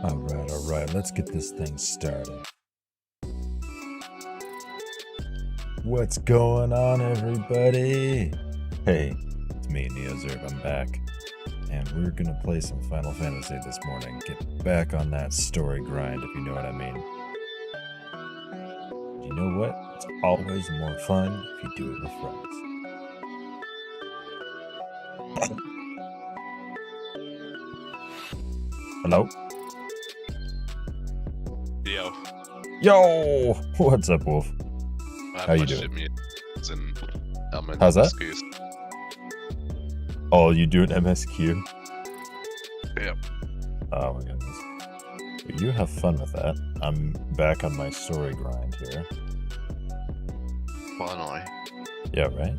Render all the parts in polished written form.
Alright, let's get this thing started. What's going on, everybody? Hey, it's me, NeoZerb, I'm back. And we're gonna play some Final Fantasy this morning. Get back on that story grind, if you know what I mean. You know what? It's always more fun if you do it with friends. Hello? Yo! What's up, Wolf? How you doing? How's that? Oh, you do an MSQ? Yep. Oh my goodness. Well, you have fun with that. I'm back on my story grind here. Finally. Yeah, right?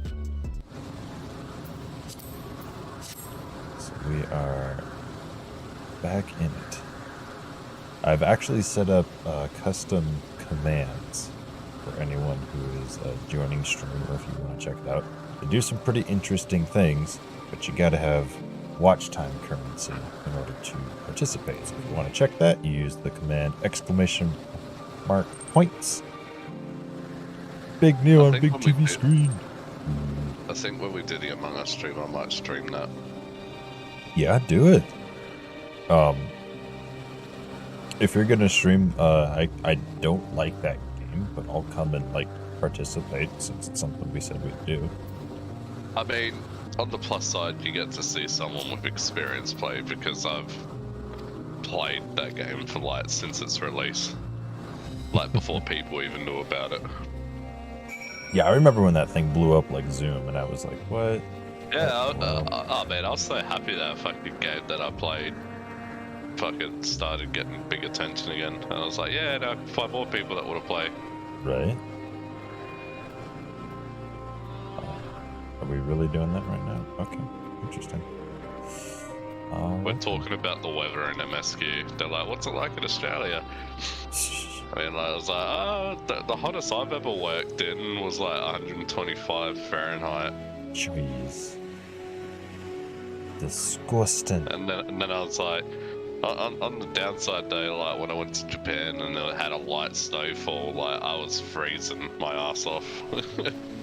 So we are back in it. I've actually set up custom commands for anyone who is joining stream, or if you want to check it out. They do some pretty interesting things, but you gotta have watch time currency in order to participate. So if you want to check that, you use the command !points. Big Neo on big TV screen. I think when we did the Among Us stream, I might stream that. Yeah, do it. If you're gonna stream, I don't like that game, but I'll come and like participate since it's something we said we'd do. I mean, on the plus side, you get to see someone with experience play because I've played that game for like since its release, like before people even knew about it. Yeah, I remember when that thing blew up like Zoom, and I was like, "What?" Yeah, oh man, I was so happy that fucking game that I played fucking started getting big attention again, and I was like, yeah, now I can find more people that want to play. Right? Are we really doing that right now? Okay, interesting. We're talking about the weather in MSQ. They're like, what's it like in Australia? I mean, I was like, oh, the hottest I've ever worked in was like 125 Fahrenheit. Jeez. Disgusting. And then I was like, on the downside day, like when I went to Japan and it had a light snowfall, like I was freezing my ass off.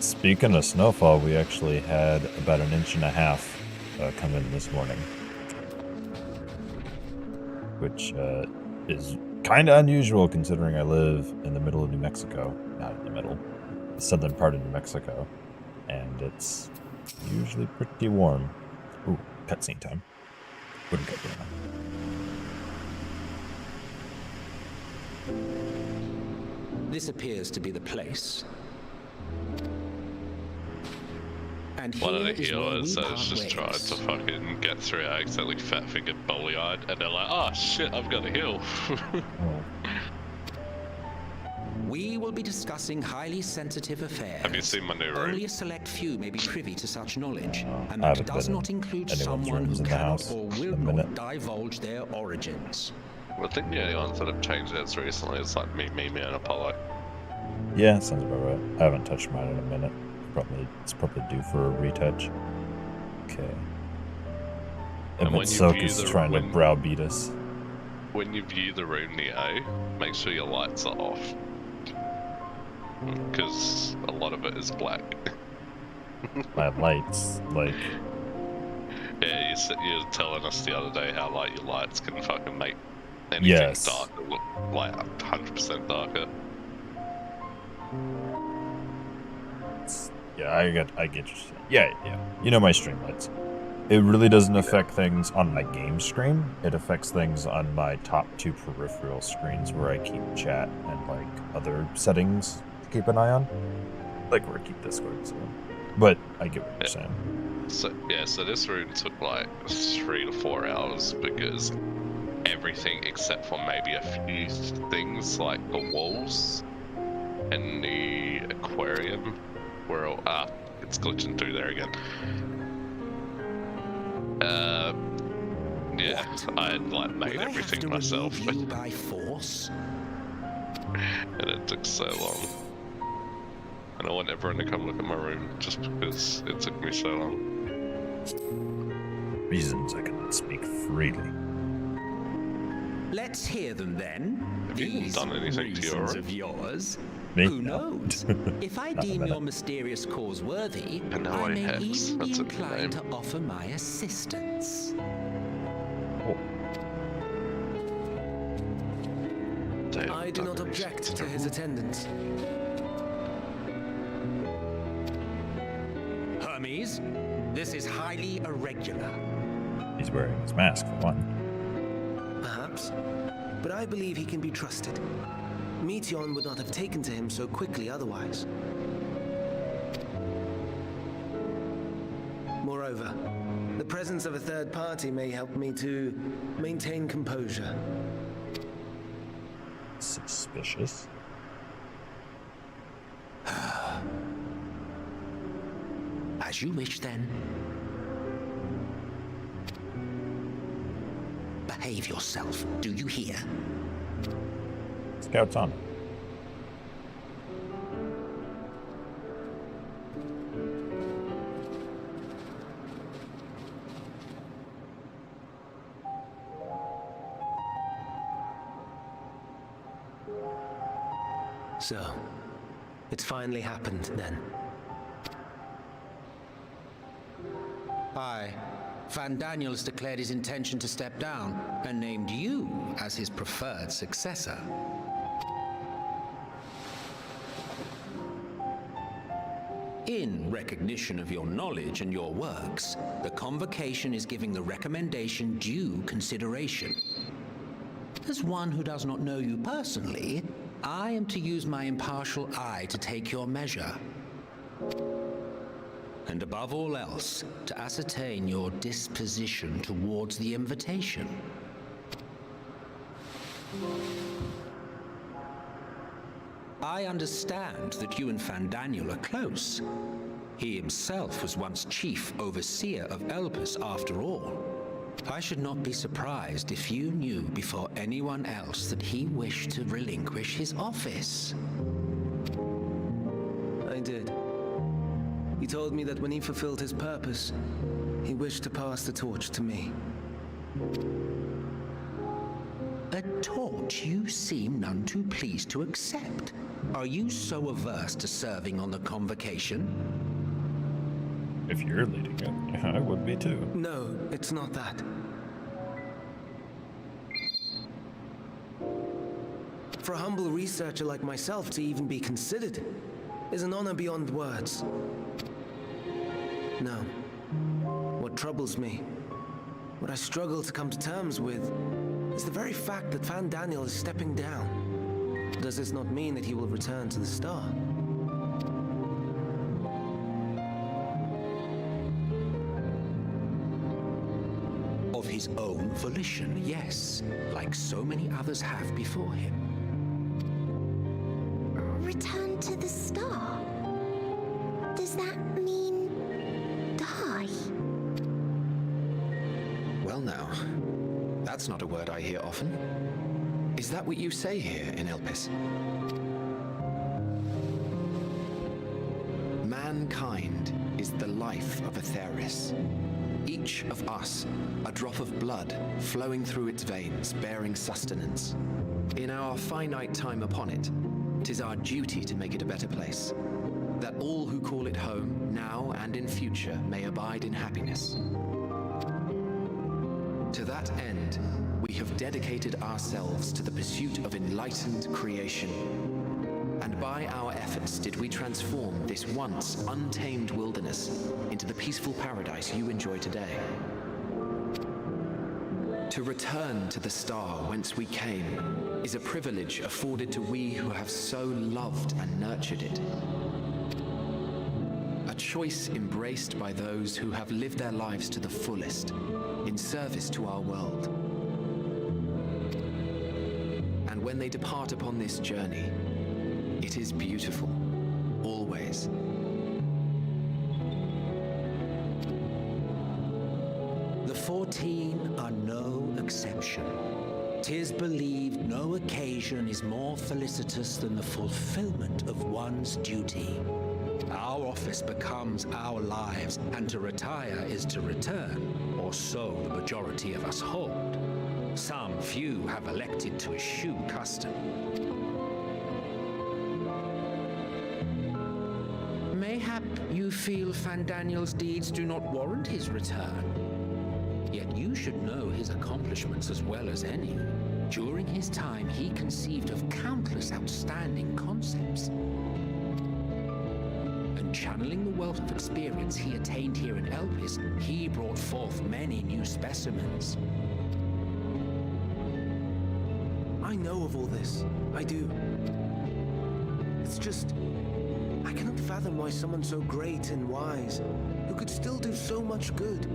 Speaking of snowfall, we actually had about 1.5 inches come in this morning, which is kind of unusual considering I live in the middle of New Mexico. Not in the middle, the southern part of New Mexico, and it's usually pretty warm. Ooh, cutscene time. Wouldn't cut down. This appears to be the place. And one of the healers that's just tried to fucking get through it, accidentally fat-fingered bully-eyed, and they're like, oh shit, I've got to heal. We will be discussing highly sensitive affairs. Have you seen my new room? Only a select few may be privy to such knowledge, and I that haven't does been not in include anyone's someone rooms who in the cannot house or in will a not minute. divulge their origins. I think the only ones that have changed theirs recently is like me, Mimi, and Apollo. Yeah, sounds about right. I haven't touched mine in a minute. It's probably due for a retouch. Okay. And And when you Soak view is the- trying to when- browbeat us. When you view the room Neo, make sure your lights are off. Because a lot of it is black. My lights, like, Yeah, you were telling us the other day how like your lights can fucking make anything Yes. darker look like 100% darker. yeah, I get you. Yeah. You know my stream lights. It really doesn't affect things on my game stream. It affects things on my top 2 peripheral screens where I keep chat and like other settings to keep an eye on, like where I keep Discord. So, but I get what you're saying. So this room took like 3 to 4 hours because everything except for maybe a few things like the walls and the aquarium were all it's glitching through there again. Yeah, I had like made Will I everything have to myself, remove you by force? and it took so long. And I want everyone to come look at my room just because it took me so long. Reasons I cannot speak freely. Let's hear them then. Have you These done anything to your reasons room? of yours. Me? Who No. knows? If I Not a deem minute. your mysterious cause worthy, I know I I may have. even be That's a good inclined to name. offer my assistance. They've I do done not anything object to terrible. his attendance. Hermes, this is highly irregular. He's wearing his mask for one. Perhaps. But I believe he can be trusted. Meteon would not have taken to him so quickly otherwise. Moreover, the presence of a third party may help me to maintain composure. Suspicious. As you wish, then. Behave yourself, do you hear? Scout's on. So, it's finally happened then. Aye. Van Daniel has declared his intention to step down and named you as his preferred successor. In recognition of your knowledge and your works, the convocation is giving the recommendation due consideration. As one who does not know you personally, I am to use my impartial eye to take your measure. And above all else, to ascertain your disposition towards the invitation. I understand that you and Van Daniel are close. He himself was once chief overseer of Elpis after all. I should not be surprised if you knew before anyone else that he wished to relinquish his office. I did. He told me that when he fulfilled his purpose, he wished to pass the torch to me. A torch you seem none too pleased to accept. Are you so averse to serving on the convocation? If you're leading it, I would be too. No, it's not that. For a humble researcher like myself to even be considered is an honor beyond words. No. What troubles me, what I struggle to come to terms with, is the very fact that Van Daniel is stepping down. Does this not mean that he will return to the Star? Of his own volition, yes, like so many others have before him. to the star. Does that mean die? Well now, that's not a word I hear often. Is that what you say here in Elpis? Mankind is the life of Aetheris. Each of us, a drop of blood flowing through its veins, bearing sustenance. In our finite time upon it, 'tis our duty to make it a better place, that all who call it home, now and in future, may abide in happiness. To that end, we have dedicated ourselves to the pursuit of enlightened creation. And by our efforts did we transform this once untamed wilderness into the peaceful paradise you enjoy today. To return to the star whence we came is a privilege afforded to we who have so loved and nurtured it. A choice embraced by those who have lived their lives to the fullest, in service to our world. And when they depart upon this journey, it is beautiful, always. The 14 are no exception. 'Tis believed no occasion is more felicitous than the fulfillment of one's duty. Our office becomes our lives, and to retire is to return, or so the majority of us hold. Some few have elected to eschew custom. Mayhap you feel Fandaniel's deeds do not warrant his return. Yet you should know his accomplishments as well as any. During his time, he conceived of countless outstanding concepts. And channeling the wealth of experience he attained here in Elpis, he brought forth many new specimens. I know of all this. I do. It's just, I cannot fathom why someone so great and wise, who could still do so much good,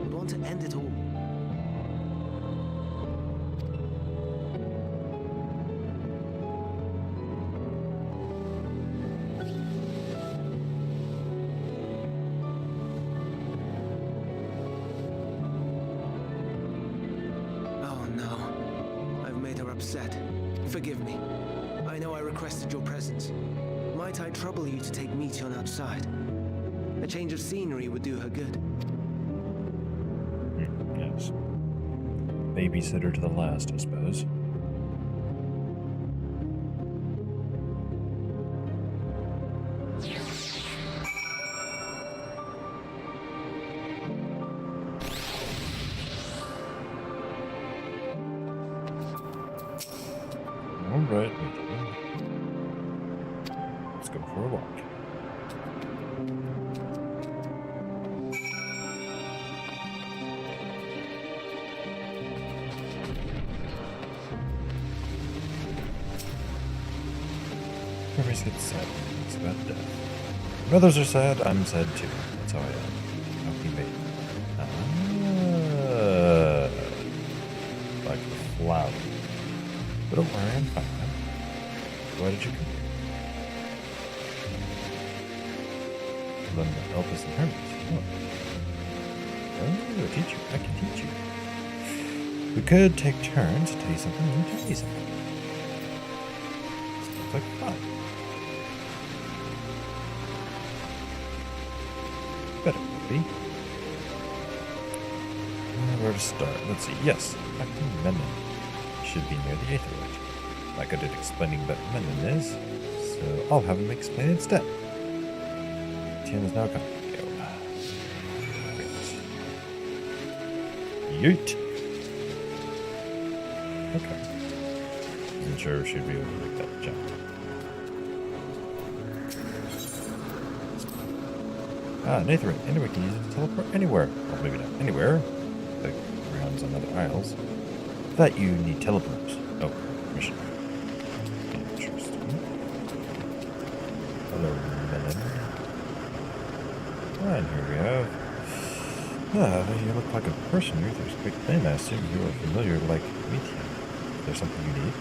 would want to end it all. Oh no. I've made her upset. Forgive me. I know I requested your presence. Might I trouble you to take Meteon outside? A change of scenery would do her good. Yes. Babysitter to the last, I suppose. Alright, let's go for a walk. Everybody's gets sad. It's about death. When others are sad, I'm sad too. That's how I am. How he made. Like a flower. But don't worry, I'm fine. Why did you come here? To learn about Elpis and Hermes. Oh, teach you. I can teach you. We could take turns to tell you something and tell you something. Sounds like fun. Better be. Where to start? Let's see. Yes, Captain Menon should be near the Aetherite. Not good at explaining what Menon is, so I'll have him explain instead. Tian is now gone. Yeet. Okay. Isn't sure if she'd be able to make that jump. Ah, Aetherite. Anyway, can use it to teleport anywhere. Well, maybe not anywhere. Like rounds on other isles. That you need teleporters. Oh, mission. Interesting. Hello, Melon. And here we have. You look like a person. You're this big thing. I assume you are familiar like Meteon. Is there something you need?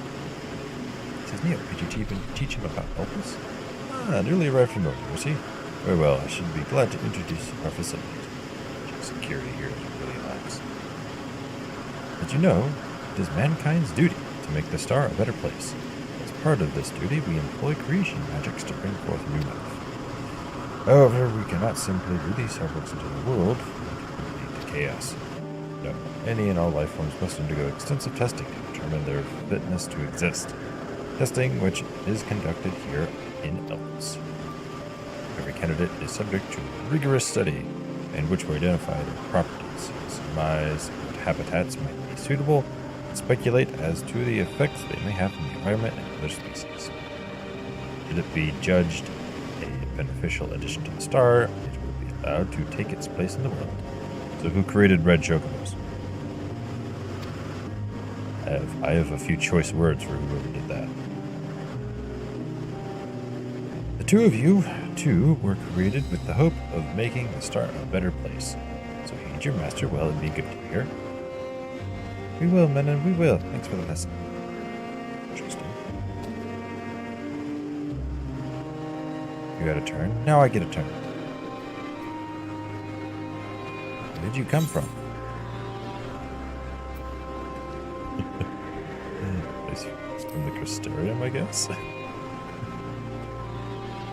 'Tis Neo. Could you teach him about Elpis? Ah, newly arrived from Northern, was he? Very well, I should be glad to introduce our facilities. Security here is really lax. Did you know it is mankind's duty to make the star a better place? As part of this duty, we employ creation magics to bring forth new life. However, we cannot simply release our works into the world, which would lead to chaos. No, any and all life forms must undergo extensive testing to determine their fitness to exist. Testing which is conducted here in Elpis. Every candidate is subject to rigorous study in which we identify their properties, surmise what habitats might be suitable, and speculate as to the effects they may have on the environment and other species. Should it be judged a beneficial addition to the star, it will be allowed to take its place in the world. So who created red chocobos? I have a few choice words for whoever did that. The two of you, too, were created with the hope of making the star a better place. So heed your master well and be good to hear. We will, Menon, we will. Thanks for the lesson. Interesting. You had a turn? Now I get a turn. Where did you come from? It's from the Crystarium, I guess.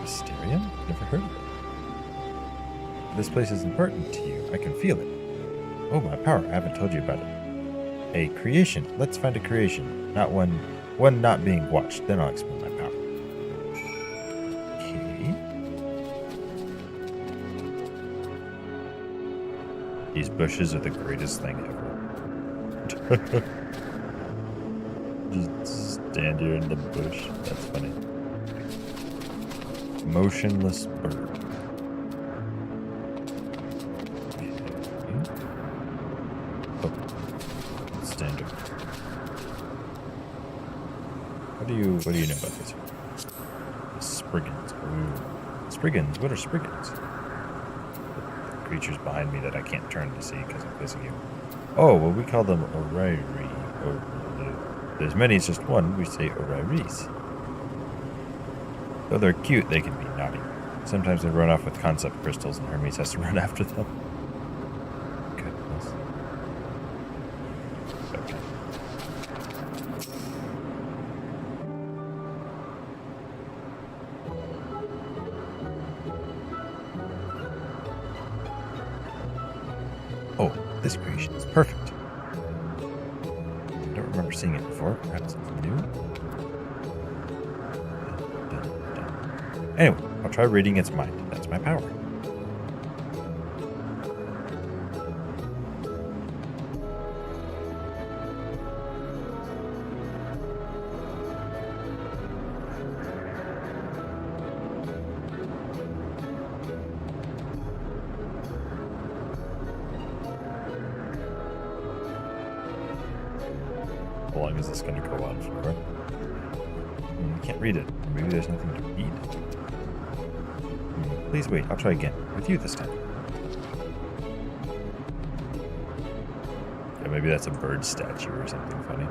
Crystarium? Never heard of it. This place is important to you. I can feel it. Oh, my power. I haven't told you about it. A creation. Let's find a creation. Not one not being watched. Then I'll explain my power. Okay. These bushes are the greatest thing ever. Just stand here in the bush. That's funny. Motionless bird. Okay. Oh. Stand over. What do you know about this one? The Spriggans. Ooh. Spriggans? What are Spriggans? The creatures behind me that I can't turn to see because I'm facing you. Oh, well, we call them Oriri. Or there's many, it's just one. We say Oriris. Though they're cute, they can be naughty. Sometimes they run off with concept crystals, and Hermes has to run after them. Goodness. Okay. Oh, this creation is perfect. I don't remember seeing it before. Perhaps it's new. Anyway, I'll try reading its mind. That's my power. How long is this going to go on for? I can't read it. Maybe there's nothing to read. Please wait, I'll try again. With you this time. Yeah, maybe that's a bird statue or something funny.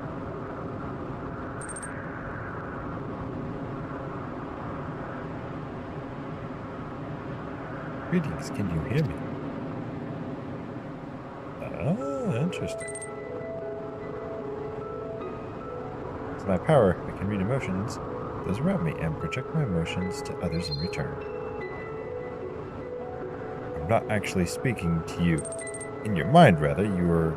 Greetings, can you hear me? Oh, interesting. With my power, I can read emotions, those around me, and project my emotions to others in return. I'm not actually speaking to you. In your mind, rather, you are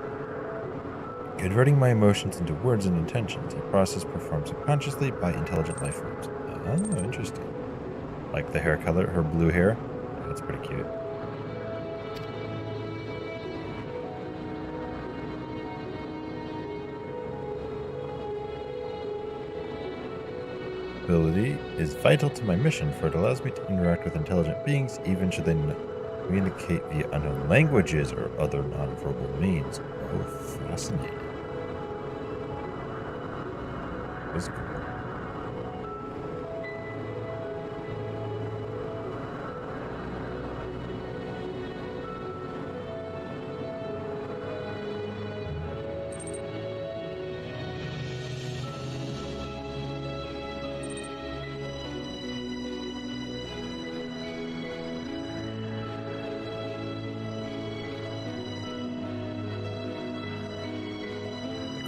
converting my emotions into words and intentions, a process performed subconsciously by intelligent life forms. Oh, interesting. Like the hair color, her blue hair. That's pretty cute. Ability is vital to my mission, for it allows me to interact with intelligent beings, even should they communicate via unknown languages or other nonverbal means. Oh, fascinating. Physical.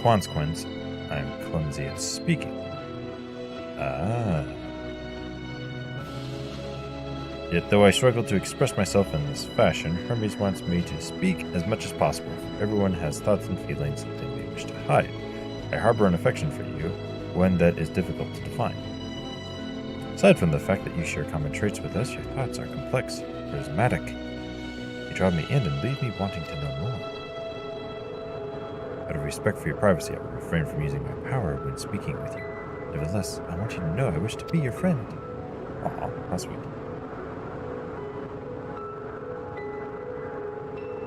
consequence, I am clumsy at speaking. Ah. Yet though I struggle to express myself in this fashion, Hermes wants me to speak as much as possible, for everyone has thoughts and feelings that they wish to hide. I harbor an affection for you, one that is difficult to define. Aside from the fact that you share common traits with us, your thoughts are complex, charismatic. You draw me in and leave me wanting to know more. Out of respect for your privacy, I will refrain from using my power when speaking with you. Nevertheless, I want you to know I wish to be your friend. Aw, how sweet.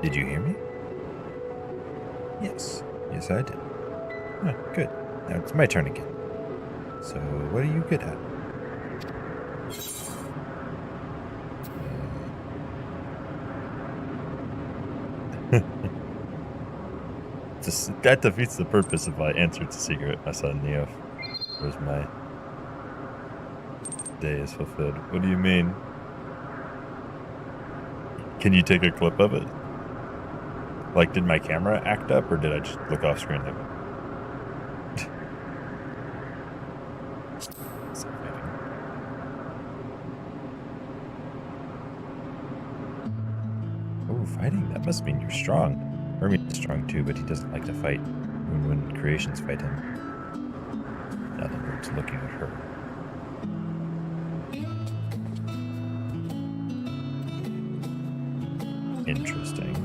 Did you hear me? Yes. Yes, I did. Ah, good. Now it's my turn again. So, what are you good at? That defeats the purpose if I answered the secret. I saw Neo. Where's my day is fulfilled? What do you mean? Can you take a clip of it? Like, did my camera act up, or did I just look off screen like oh, fighting? That must mean you're strong. Hermes is strong too, but he doesn't like to fight. When creations fight him. Now the bird's looking at her. Interesting.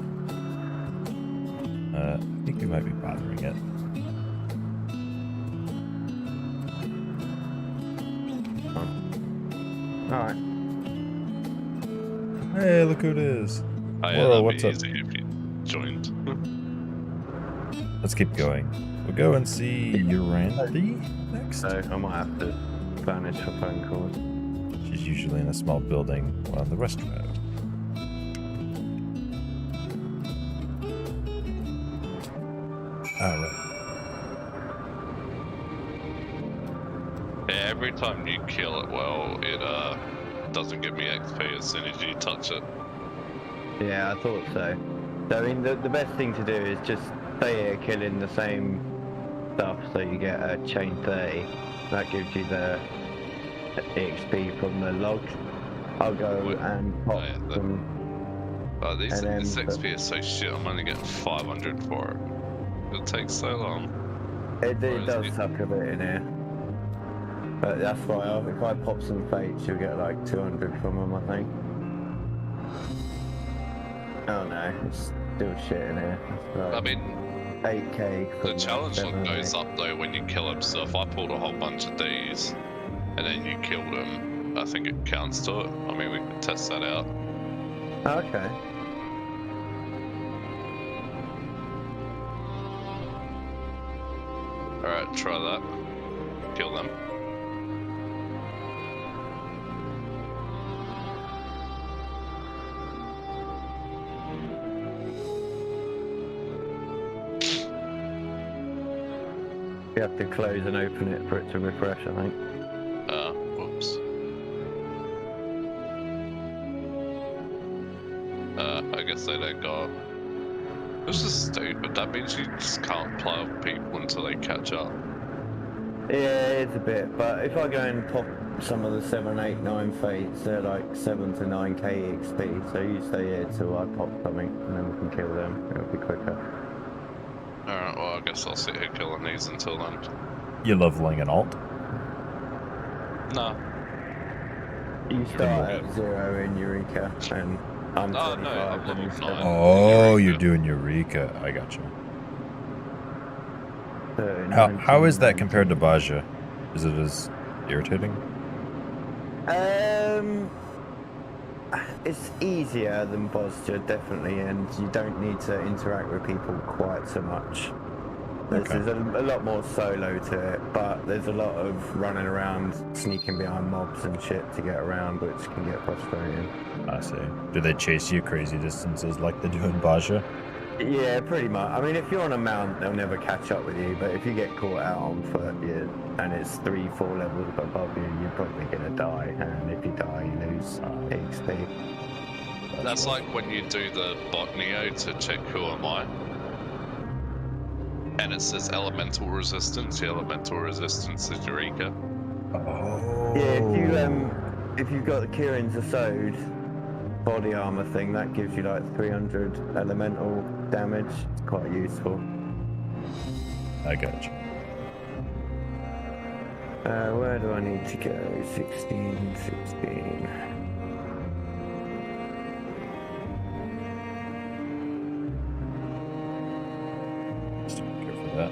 I think we might be bothering it. Alright. Hey, look who it is. Oh, yeah, Whoa, that'd what's be up? easy if you joined. Let's keep going. We'll go and see Uranthi next. So I might have to vanish for phone calls. She's usually in a small building while the rest are out. Alright. Yeah, every time you kill it well, it doesn't give me XP as soon as you touch it. Yeah, I thought so. So I mean, the best thing to do is just stay here killing the same stuff so you get a chain 30. That gives you the XP from the logs. I'll go and pop them. Oh, this XP is so shit, I'm only getting 500 for it. It takes so long. It does suck a bit in here. But that's why if I pop some fates, you'll get like 200 from them, I think. Oh no, it's still shit in here. Like I mean, 8k. the challenge log goes up though when you kill him, so if I pulled a whole bunch of these and then you killed him, I think it counts to it. I mean, we can test that out. Okay. Alright, try that. Kill them. You have to close and open it for it to refresh, I think. Whoops. I guess they let go. This is stupid. That means you just can't play with people until they catch up. Yeah, it's a bit, but if I go and pop some of the 7, 8, 9 fates, they're like 7 to 9k XP, so you stay here till I pop something, and then we can kill them. It'll be quicker. Alright, well I guess I'll sit here killing these until then. You leveling an alt? No. You start at 0 in Eureka, and I'm 25 no, I'm and you level start 9. Oh, Eureka. you're doing Eureka. I gotcha. at How is that compared to Baja? Is it as irritating? It's easier than Bostia, definitely, and you don't need to interact with people quite so much. There's a lot more solo to it, but there's a lot of running around, sneaking behind mobs and shit to get around, which can get frustrating. I see. Do they chase you crazy distances like they do in Baja? Yeah, pretty much. I mean, if you're on a mount, they'll never catch up with you, but if you get caught out on foot, and it's 3-4 levels above you, you're probably gonna die, and if you die, you lose XP. That's like when you do the bot Neo to check who am I. And it says elemental resistance. Your elemental resistance is Eureka. Oh. Yeah, if you've got the Kieran's Asode body armor thing, that gives you like 300 elemental damage. It's quite useful. I got you. Where do I need to go? 16. Just don't care for that.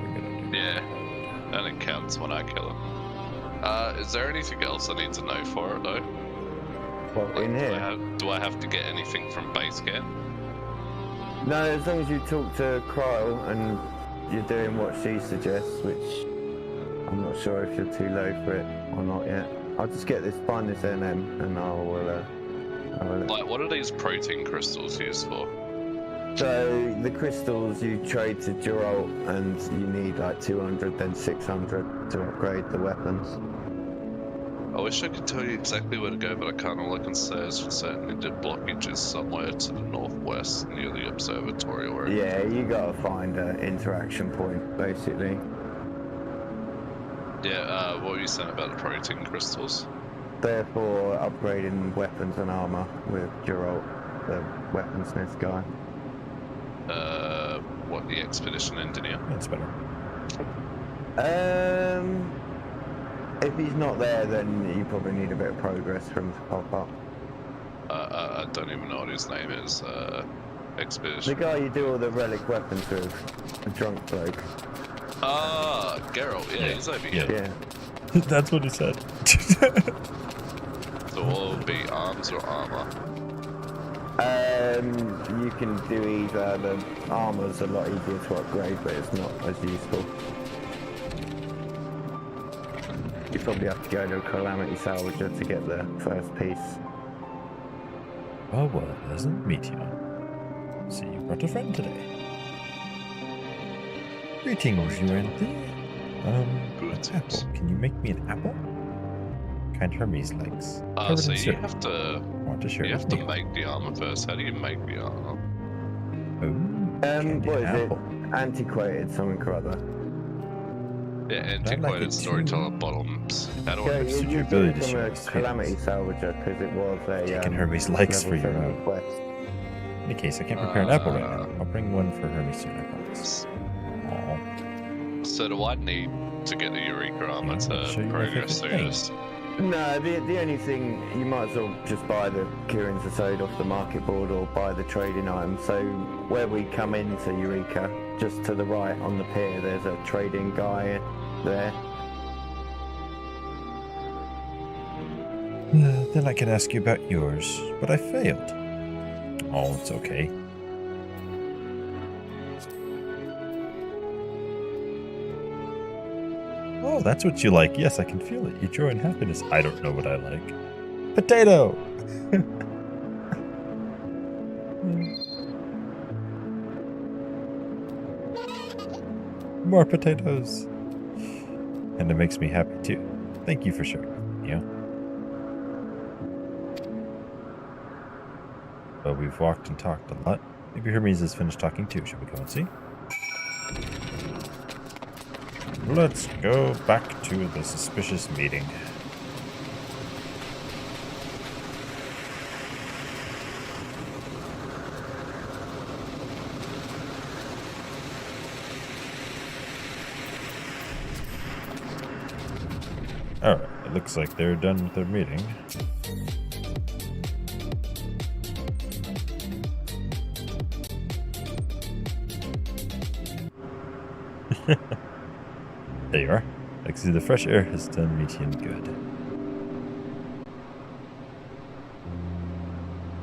We're gonna do Yeah, and it counts when I kill him. Is there anything else I need to know for it though? Well, Like, in here? do I have to get anything from base camp? No, as long as you talk to Kryle and you're doing what she suggests, which I'm not sure if you're too low for it or not yet. I'll just find this NM and I will. Like, what are these protein crystals used for? So the crystals you trade to Geralt, and you need like 200, then 600 to upgrade the weapons. I wish I could tell you exactly where to go, but I can't. All I can say is for certain the blockage is somewhere to the northwest near the observatory or Yeah, you gotta find an interaction point, basically. Yeah, what were you saying about the protein crystals? Therefore, upgrading weapons and armor with Geralt, the weaponsmith guy. What, the expedition engineer? That's better. If he's not there, then you probably need a bit of progress for him to pop up. I don't even know what his name is. The Expedition. guy you do all the relic weapons with, the drunk bloke. Ah, Geralt, yeah, he's over here. Yeah. That's what he said. So will it be arms or armor? You can do either. The armor's a lot easier to upgrade, but it's not as useful. You probably have to go to a Calamity Salvager to get the first piece. Well, pleasant meet you. See, you brought a friend today. Greetings, you Anthony. Good. Apple. Can you make me an apple? Kind Hermes likes. So you have to. Want to share You have with to me? make the armor first. How do you make the armor? Oh, candy What is apple. it? Antiquated something or other. Yeah, like antiquated it storyteller too. bottoms. How do Yeah, I? Suit your you ability do to it share from a his Calamity feelings. Salvager because it was a Taking Hermes likes for level your 7 own. quest. In any case, I can't prepare an apple right now. I'll bring one for Hermes soon, I promise. Aw. So do I need to get the Eureka armor Yeah, I'll show to you my progress favorite through thing. this? No, the only thing, you might as well just buy the Kieran's Asode off the market board or buy the trading item. So where we come into Eureka, just to the right on the pier, there's a trading guy there. Then I can ask you about yours, but I failed. Oh, it's okay. Oh, that's what you like. Yes, I can feel it. Your joy and happiness. I don't know what I like. Potato! More potatoes. And it makes me happy too. Thank you for sharing, you. Well, we've walked and talked a lot. Maybe Hermes has finished talking too. Should we go and see? Let's go back to the suspicious meeting. Alright, it looks like they're done with their meeting. There you are. I can see the fresh air has done Metian good.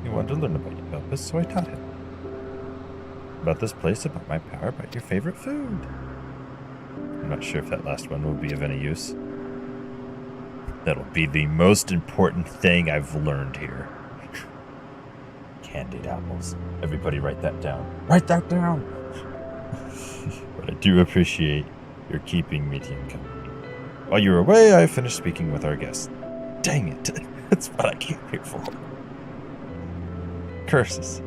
He wanted to learn about you, Elpis, so I taught him. About this place, about my power, about your favorite food. I'm not sure if that last one will be of any use. That'll be the most important thing I've learned here. Candied apples. Everybody write that down. Write that down! But I do appreciate your keeping Metian company. While you were away, I finished speaking with our guest. Dang it. That's what I came here for. Curses.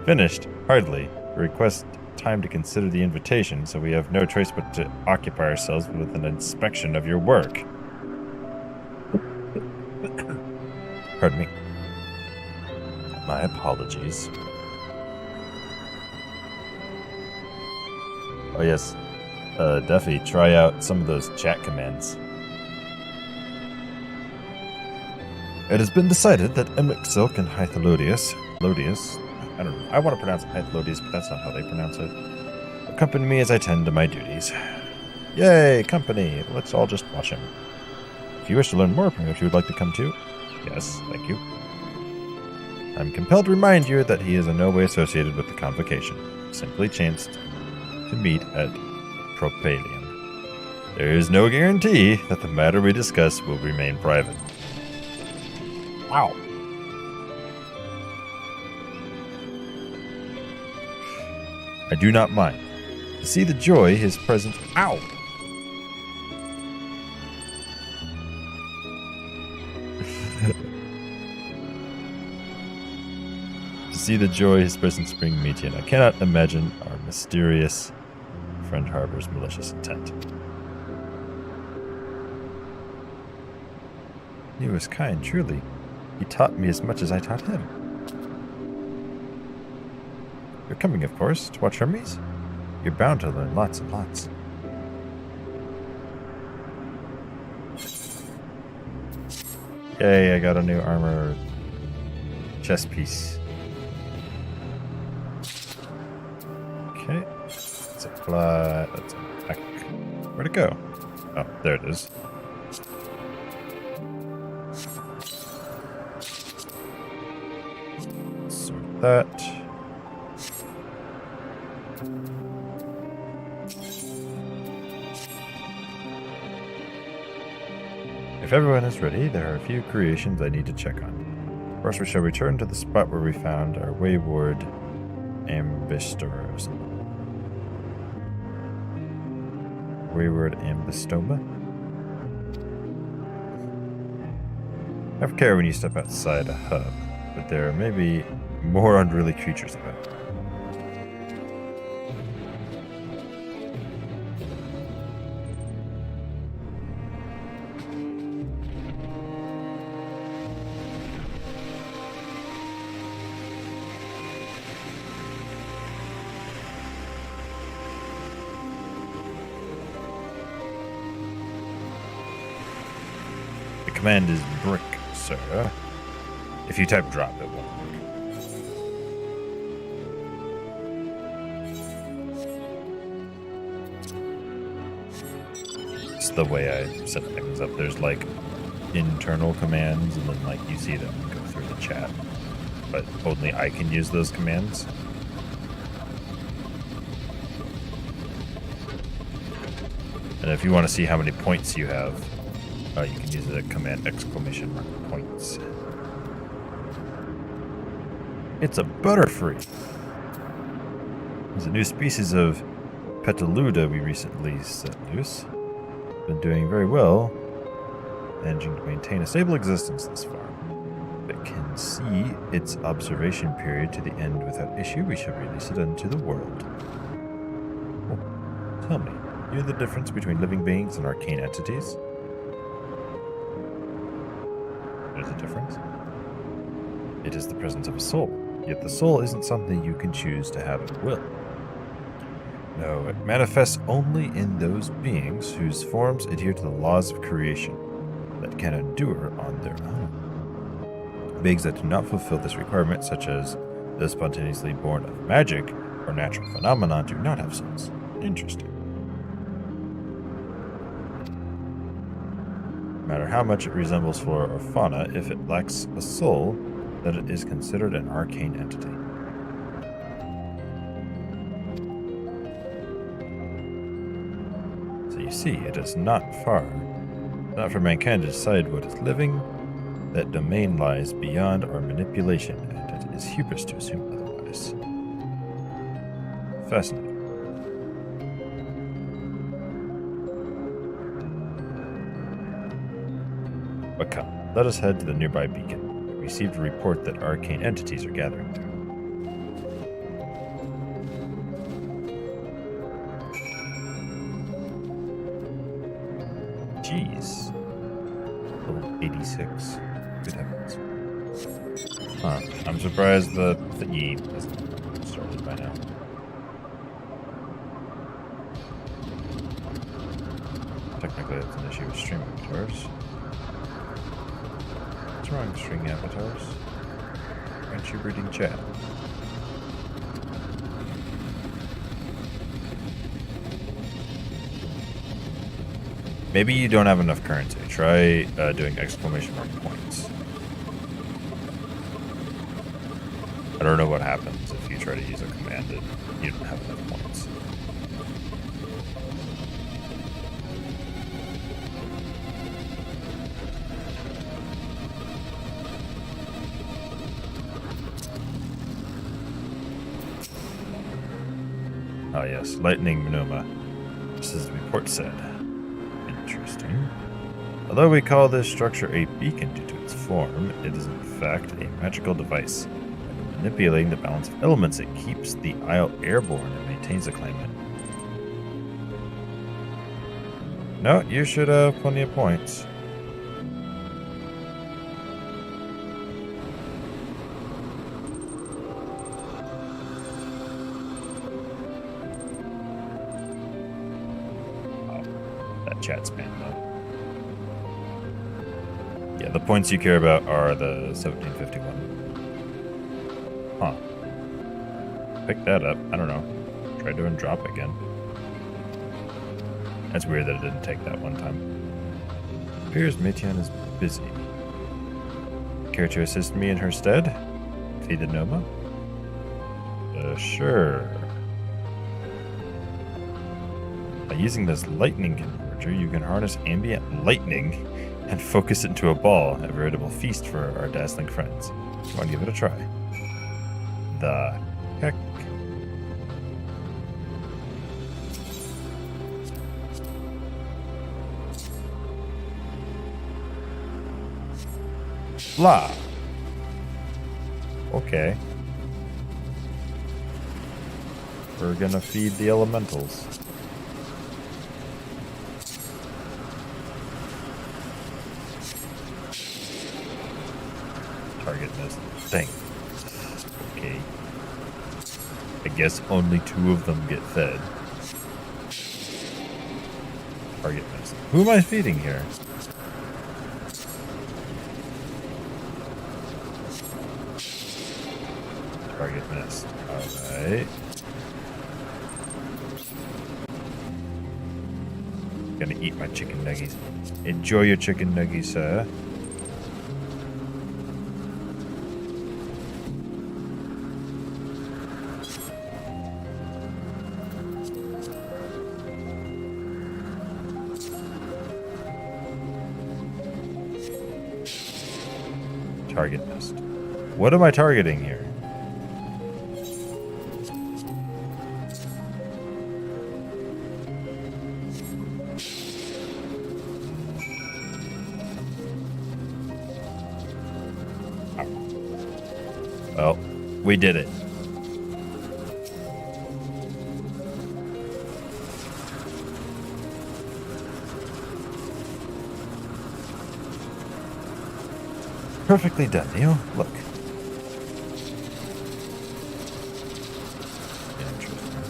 Finished. Hardly. A request time to consider the invitation, so we have no choice but to occupy ourselves with an inspection of your work. Pardon me. My apologies. Oh yes, Duffy, try out some of those chat commands. It has been decided that Silk and Hytholodius, I don't know, I want to pronounce it Hytholodius, but that's not how they pronounce it, accompany me as I tend to my duties. Yay, company! Let's all just watch him. If you wish to learn more, perhaps you would like to come too? Yes, thank you. I'm compelled to remind you that he is in no way associated with the convocation. Simply chanced to meet at Propalium. There is no guarantee that the matter we discuss will remain private. Wow. I do not mind. To see the joy his presence... Ow! To see the joy his presence bring me to, and I cannot imagine our mysterious friend harbors malicious intent. He was kind, truly. He taught me as much as I taught him. You're coming, of course, to watch Hermes? You're bound to learn lots and lots. Yay, I got a new armor chest piece. Okay. Let's apply. Let's back. Where'd it go? Oh, there it is. Sort that. If everyone is ready, there are a few creations I need to check on. First, we shall return to the spot where we found our wayward ambistors. Wayward ambistoma? Have care when you step outside a hub, but there may be more unruly creatures about. The command is brick, sir. If you type drop, it won't work. It's the way I set things up. There's like internal commands, and then like you see them go through the chat. But only I can use those commands. And if you want to see how many points you have, you can use the command exclamation mark points. It's a butterfree. There's a new species of Petaluda we recently set loose. Been doing very well, managing to maintain a stable existence thus far. If it can see its observation period to the end without issue, we shall release it into the world. Oh, tell me, you know the difference between living beings and arcane entities? There's a difference. It is the presence of a soul, yet the soul isn't something you can choose to have at will. No, it manifests only in those beings whose forms adhere to the laws of creation that can endure on their own. Beings that do not fulfill this requirement, such as those spontaneously born of magic or natural phenomena, do not have souls. Interesting. No matter how much it resembles flora or fauna, if it lacks a soul, then it is considered an arcane entity. So you see, it is not for mankind to decide what is living. That domain lies beyond our manipulation, and it is hubris to assume otherwise. Fascinating. But come, let us head to the nearby beacon. We received a report that arcane entities are gathering there. Jeez. Level 86. Good heavens. Huh. I'm surprised the thingy hasn't started by now. Technically, that's an issue with stream avatars. What's wrong, string avatars? Aren't you reading chat? Maybe you don't have enough currency. Try doing exclamation mark points. I don't know what happens if you try to use a command that you don't have enough points. Oh yes, lightning Monoma. Just as the report said. Interesting. Although we call this structure a beacon due to its form, it is in fact a magical device. By manipulating the balance of elements, it keeps the isle airborne and maintains the climate. No, you should have plenty of points. Chat spam though. Yeah, the points you care about are the 1751. Huh. Pick that up. I don't know. Try doing drop again. That's weird that it didn't take that one time. Appears Metian is busy. Care to assist me in her stead? Feed the Noma? Sure. By using this lightning converter, you can harness ambient lightning and focus it into a ball, a veritable feast for our dazzling friends. You want to give it a try? The heck? Blah. Okay. We're gonna feed the elementals. Target missed. Dang. Okay. I guess only 2 of them get fed. Target missed. Who am I feeding here? Target missed. Alright. Gonna eat my chicken nuggies. Enjoy your chicken nuggies, sir. Target missed. What am I targeting here? Well, we did it. Perfectly done, Neil. Look. Interesting.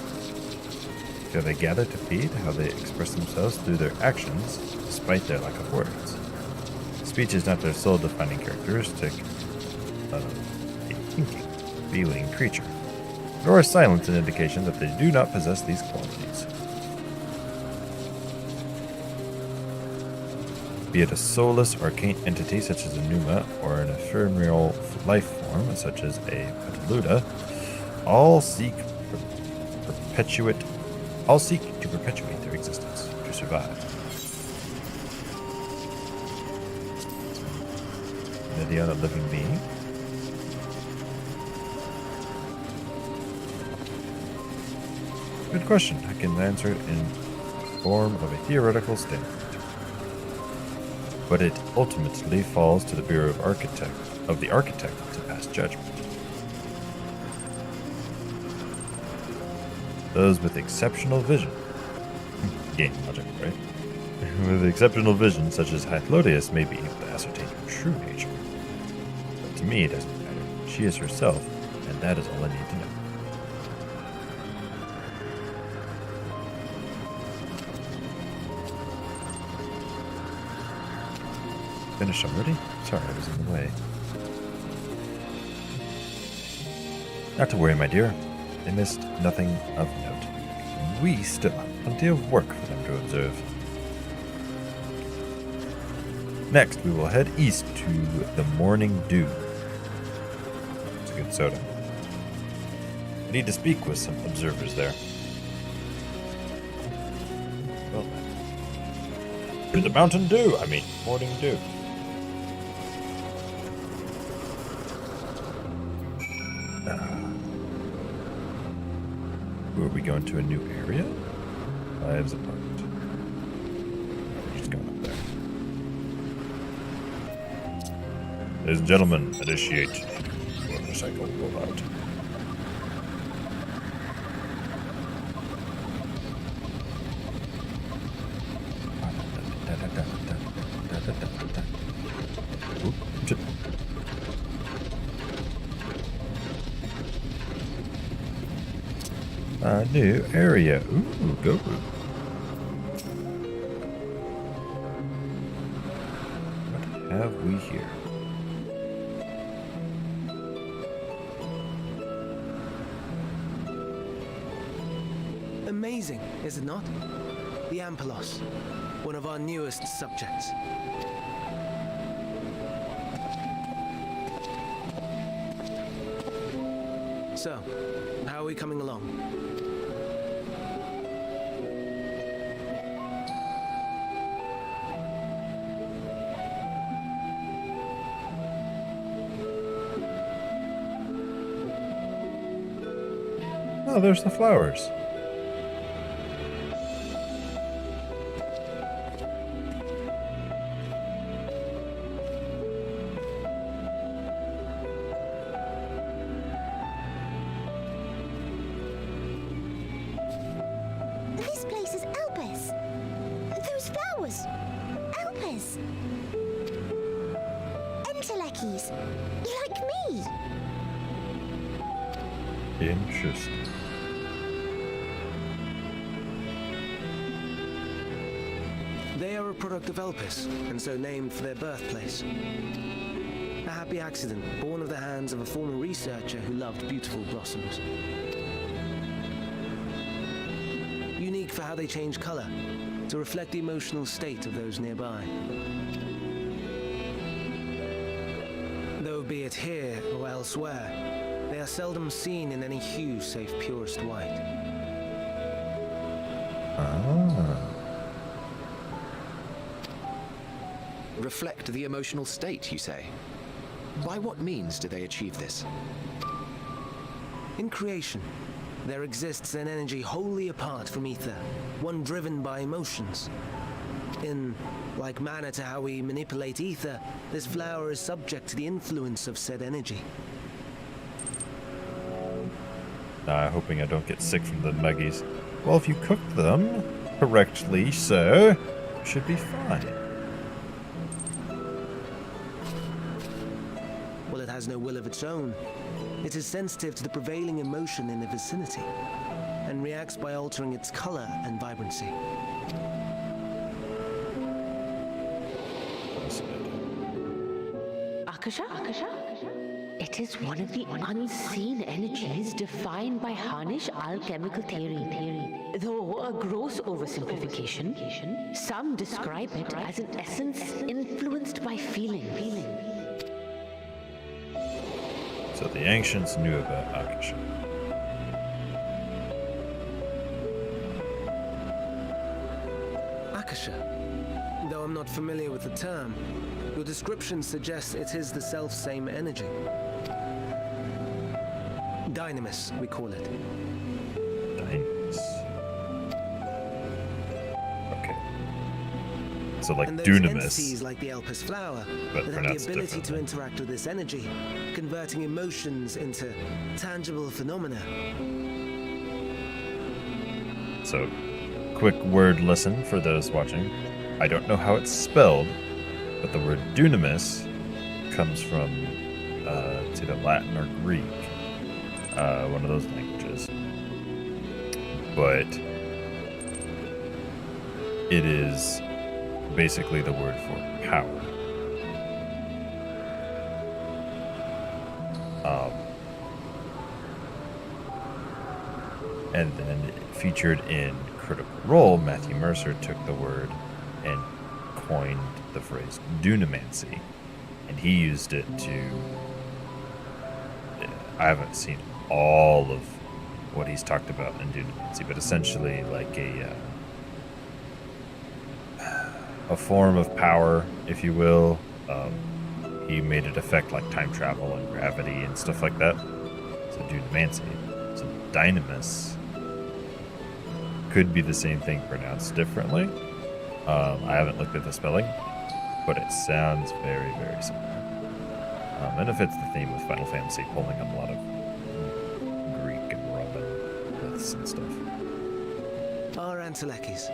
Do they gather to feed? How they express themselves through their actions, despite their lack of words. Speech is not their sole defining characteristic of a thinking, feeling creature, nor is silence an indication that they do not possess these qualities. Be it a soulless arcane entity such as a Numa, or an ephemeral life form such as a Petaluda, all seek to perpetuate their existence, to survive. The other living being. Good question. I can answer it in the form of a theoretical statement. But it ultimately falls to the Bureau of the Architect to pass judgment. Those with exceptional vision. Game logic, right? With exceptional vision, such as Hythlodeus may be able to ascertain her true nature. But to me, it doesn't matter. She is herself, and that is all I need to know. Finished already? Sorry, I was in the way. Not to worry, my dear. They missed nothing of note. We still have plenty of work for them to observe. Next, we will head east to the Morning Dew. It's a good soda. I need to speak with some observers there. Well, to the Mountain Dew! I mean, Morning Dew. Are we going to a new area? Lives apart. We're just going up there. Ladies and gentlemen, initiate motorcycle rollout. A new area. Ooh, go. What have we here? Amazing, is it not? The Ampelos, one of our newest subjects. So, how are we coming along? Oh, there's the flowers. This place is Elpis. Those flowers. Elpis. Enteleckies. Like me. Interesting. They are a product of Elpis, and so named for their birthplace. A happy accident, born of the hands of a former researcher who loved beautiful blossoms. Unique for how they change color, to reflect the emotional state of those nearby. Though be it here or elsewhere, they are seldom seen in any hue save purest white. Ah. Reflect the emotional state, you say? By what means do they achieve this? In creation, there exists an energy wholly apart from ether, one driven by emotions. In like manner to how we manipulate ether, this flower is subject to the influence of said energy. Hoping I don't get sick from the muggies. Well, if you cook them correctly, sir, you should be fine. Well, it has no will of its own. It is sensitive to the prevailing emotion in the vicinity, and reacts by altering its color and vibrancy. Akasha? It is one of the unseen energies defined by Harnish alchemical theory. Though a gross oversimplification, some describe it as an essence influenced by feeling. So the ancients knew about Akasha. Akasha. Though I'm not familiar with the term, your description suggests it is the self-same energy. Dynamis, we call it. Dynamis. Okay. So like And those Dunamis. entities like the Elpis flower But that have the pronounced ability to differently. interact with this energy, converting emotions into tangible phenomena. So, quick word lesson for those watching. I don't know how it's spelled, but the word dunamis comes from it's either Latin or Greek, one of those languages. But it is basically the word for power. And then featured in Critical Role, Matthew Mercer took the word and coined the phrase dunamancy, and he used it to, I haven't seen all of what he's talked about in dunamancy, but essentially like a form of power, if you will. He made it affect like time travel and gravity and stuff like that. So dunamancy. So dynamis could be the same thing pronounced differently. I haven't looked at the spelling, but it sounds very, very similar. And it fits the theme with Final Fantasy, pulling on a lot of Greek and Roman myths and stuff. Our Antelekis.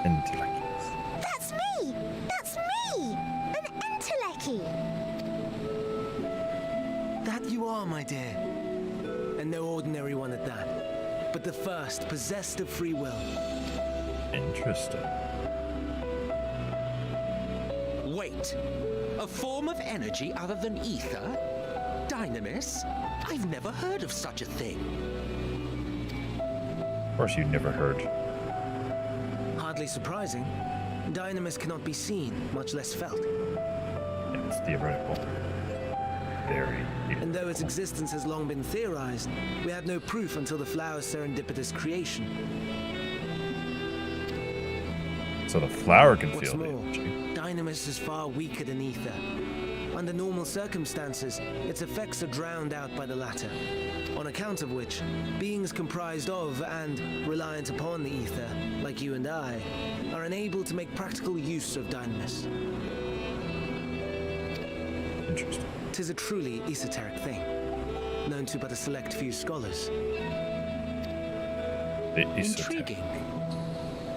Intellectuals. That's me! That's me! An Enteleki! That you are, my dear. And no ordinary one at that. But the first possessed of free will. Interesting. Wait. A form of energy other than ether? Dynamis? I've never heard of such a thing. Of course you'd never heard. Hardly surprising. Dynamis cannot be seen, much less felt. Yeah, it's theoretical. Very theoretical. And though its existence has long been theorized, we had no proof until the flower's serendipitous creation. So the flower can What's feel the more, energy. Dynamis is far weaker than ether. Under normal circumstances, its effects are drowned out by the latter, on account of which, beings comprised of and reliant upon the ether, like you and I, are unable to make practical use of Dynamis. Interesting. 'Tis a truly esoteric thing, known to but a select few scholars. The esoteric. Intriguing.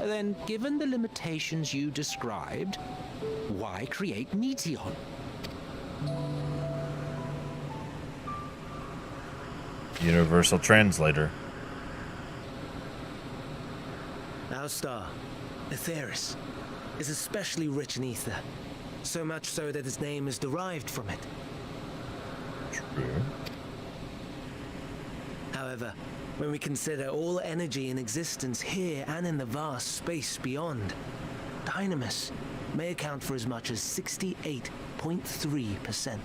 Then, given the limitations you described, why create Meteon? Universal translator. Our star, Aetheris, is especially rich in ether, so much so that its name is derived from it. True. However, when we consider all energy in existence here and in the vast space beyond, Dynamis may account for as much as 68.3%.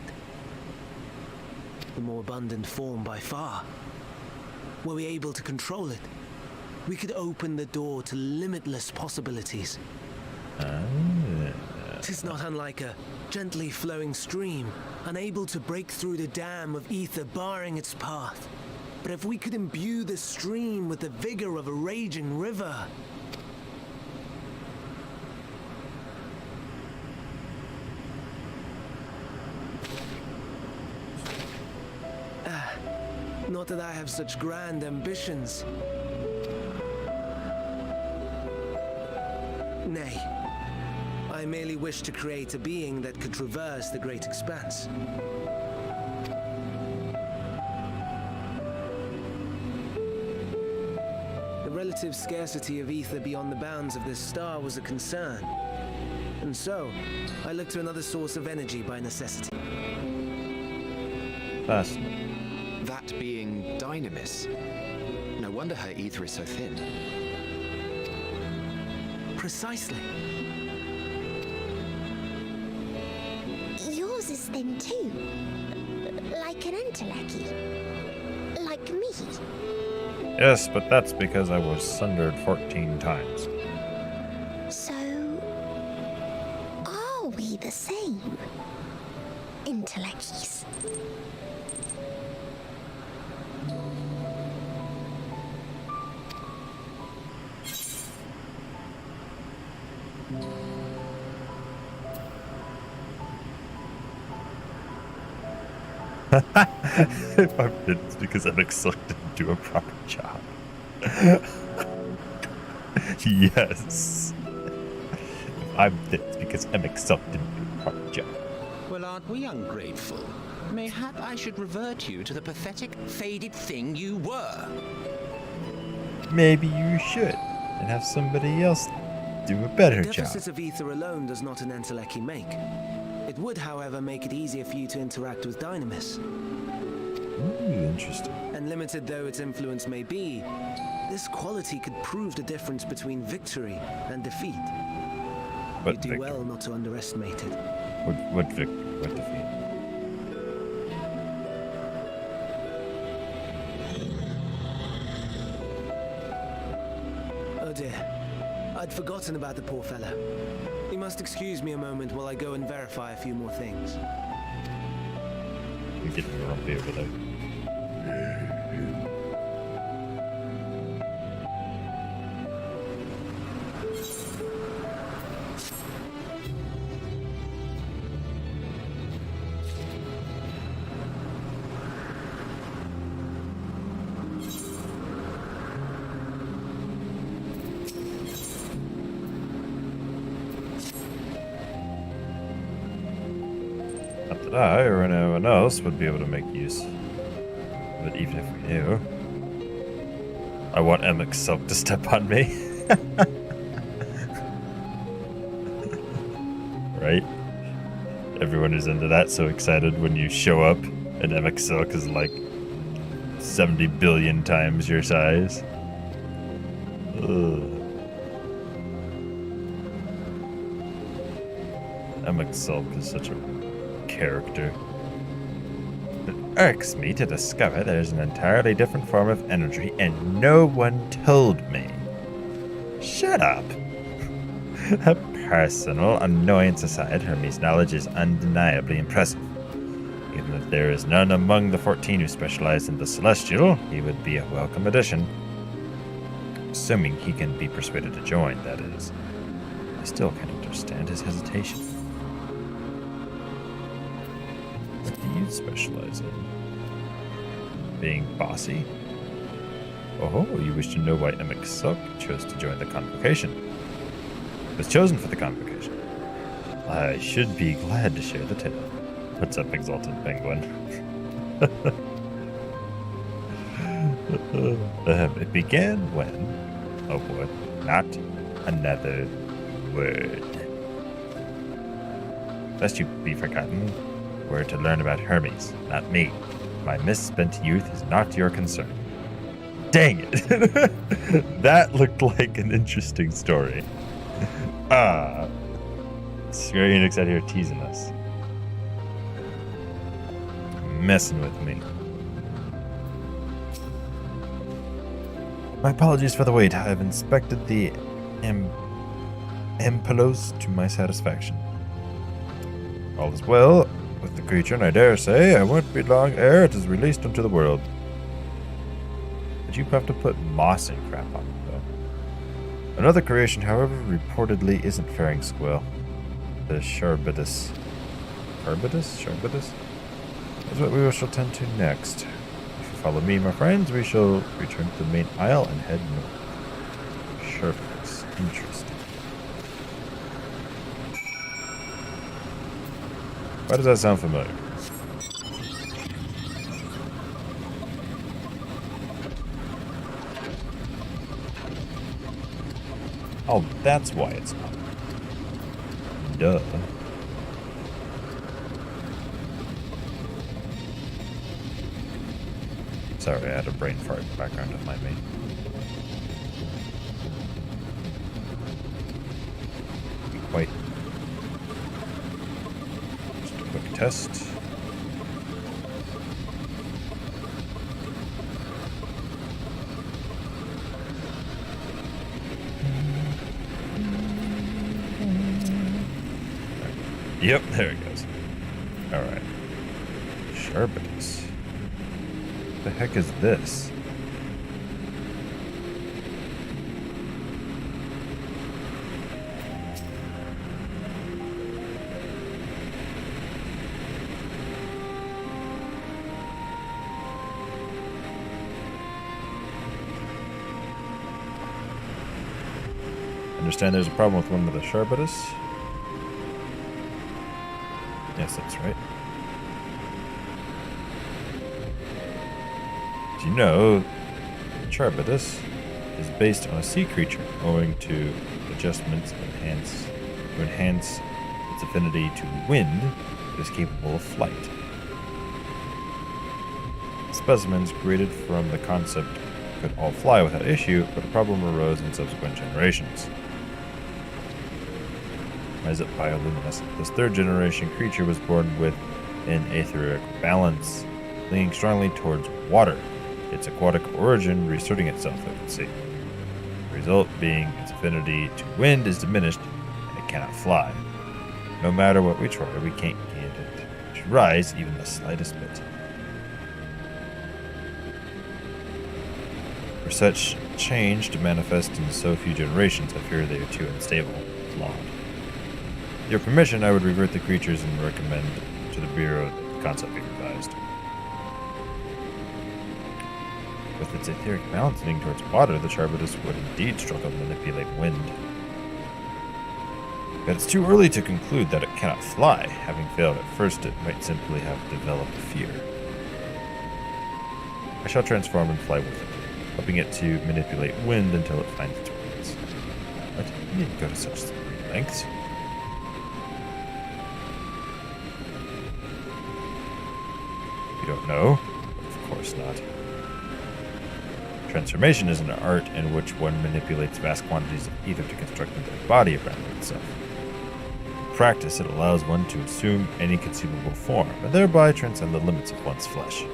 The more abundant form by far. Were we able to control it, we could open the door to limitless possibilities. Tis not unlike a gently flowing stream, unable to break through the dam of ether barring its path. But if we could imbue the stream with the vigor of a raging river... Not that I have such grand ambitions. Nay, I merely wish to create a being that could traverse the great expanse. The relative scarcity of ether beyond the bounds of this star was a concern. And so, I looked to another source of energy by necessity. Fascinating. That being Dynamis. No wonder her ether is so thin. Precisely. Yours is thin too. Like an Enteleki. Like me. Yes, but that's because I was sundered 14 times. So, are we the same? Entelekis. If I'm in, it's because I'm excited to do a proper job. Yes. I'm this because MXL didn't do a proper job. Well, aren't we ungrateful? Mayhap I should revert you to the pathetic, faded thing you were. Maybe you should, and have somebody else do a better job. Deficit of ether alone does not an Entelechy make. It would, however, make it easier for you to interact with Dynamis. Ooh, interesting. And limited though its influence may be, this quality could prove the difference between victory and defeat. What You do victory? well not to underestimate it. What victory? What defeat? Oh dear. I'd forgotten about the poor fellow. You must excuse me a moment while I go and verify a few more things. You're getting grumpy over there. Not that I or anyone else would be able to make use of it, even if we knew. I want MX Silk to step on me. Right? Everyone is into that, so excited when you show up and MX Silk is like 70 billion times your size. Ugh. MX Silk is such a character. It irks me to discover there's an entirely different form of energy and no one told me. Shut up. A personal annoyance aside, Hermes' knowledge is undeniably impressive. Even if there is none among the 14 who specialize in the celestial, he would be a welcome addition. Assuming he can be persuaded to join, that is. I still can't understand his hesitation. What do you specialize in? Being bossy? Oh, you wish to know why Emic Silk chose to join the convocation. Was chosen for the convocation. I should be glad to share the tale. What's up, Exalted Penguin? It began when... Oh boy, not another word. Lest you be forgotten, we're to learn about Hermes, not me. My misspent youth is not your concern. Dang it! That looked like an interesting story. Square Enix out here teasing us. Messing with me. My apologies for the wait. I've inspected the Empelos to my satisfaction. All is well with the creature, and I dare say I won't be long ere it is released into the world. But you have to put moss and crap on it, though. Another creation, however, reportedly isn't faring so well. The Sharbitus. Sharbitus? That's what we shall tend to next. If you follow me, my friends, we shall return to the main aisle and head north. Sharbitus. Interesting. Why does that sound familiar? Oh, that's why it's not. Duh. Sorry, I had a brain fart in the background of my me. Wait. Just a quick test. Yep, there it goes. Alright. Sharbitus. What the heck is this? understand there's a problem with one of the Charbitus? Yes, that's right. Do you know Charbitus is based on a sea creature owing to adjustments to enhance its affinity to wind. It is capable of flight. Specimens created from the concept could all fly without issue, but a problem arose in subsequent generations. As it bioluminescent, this third generation creature was born with an etheric balance, leaning strongly towards water, its aquatic origin reasserting itself at sea. The result being its affinity to wind is diminished and it cannot fly. No matter what we try, we can't get it to rise even the slightest bit. For such change to manifest in so few generations, I fear they are too unstable, flawed. With your permission, I would revert the creatures and recommend to the Bureau that the concept be revised. With its etheric balance leaning towards water, the Charbitus would indeed struggle to manipulate wind. But it's too early to conclude that it cannot fly. Having failed at first, it might simply have developed fear. I shall transform and fly with it, helping it to manipulate wind until it finds its wings. But you needn't go to such lengths. You don't know? Of course not. Transformation is an art in which one manipulates vast quantities of ether to construct a body around itself. In practice, it allows one to assume any conceivable form, and thereby transcend the limits of one's flesh.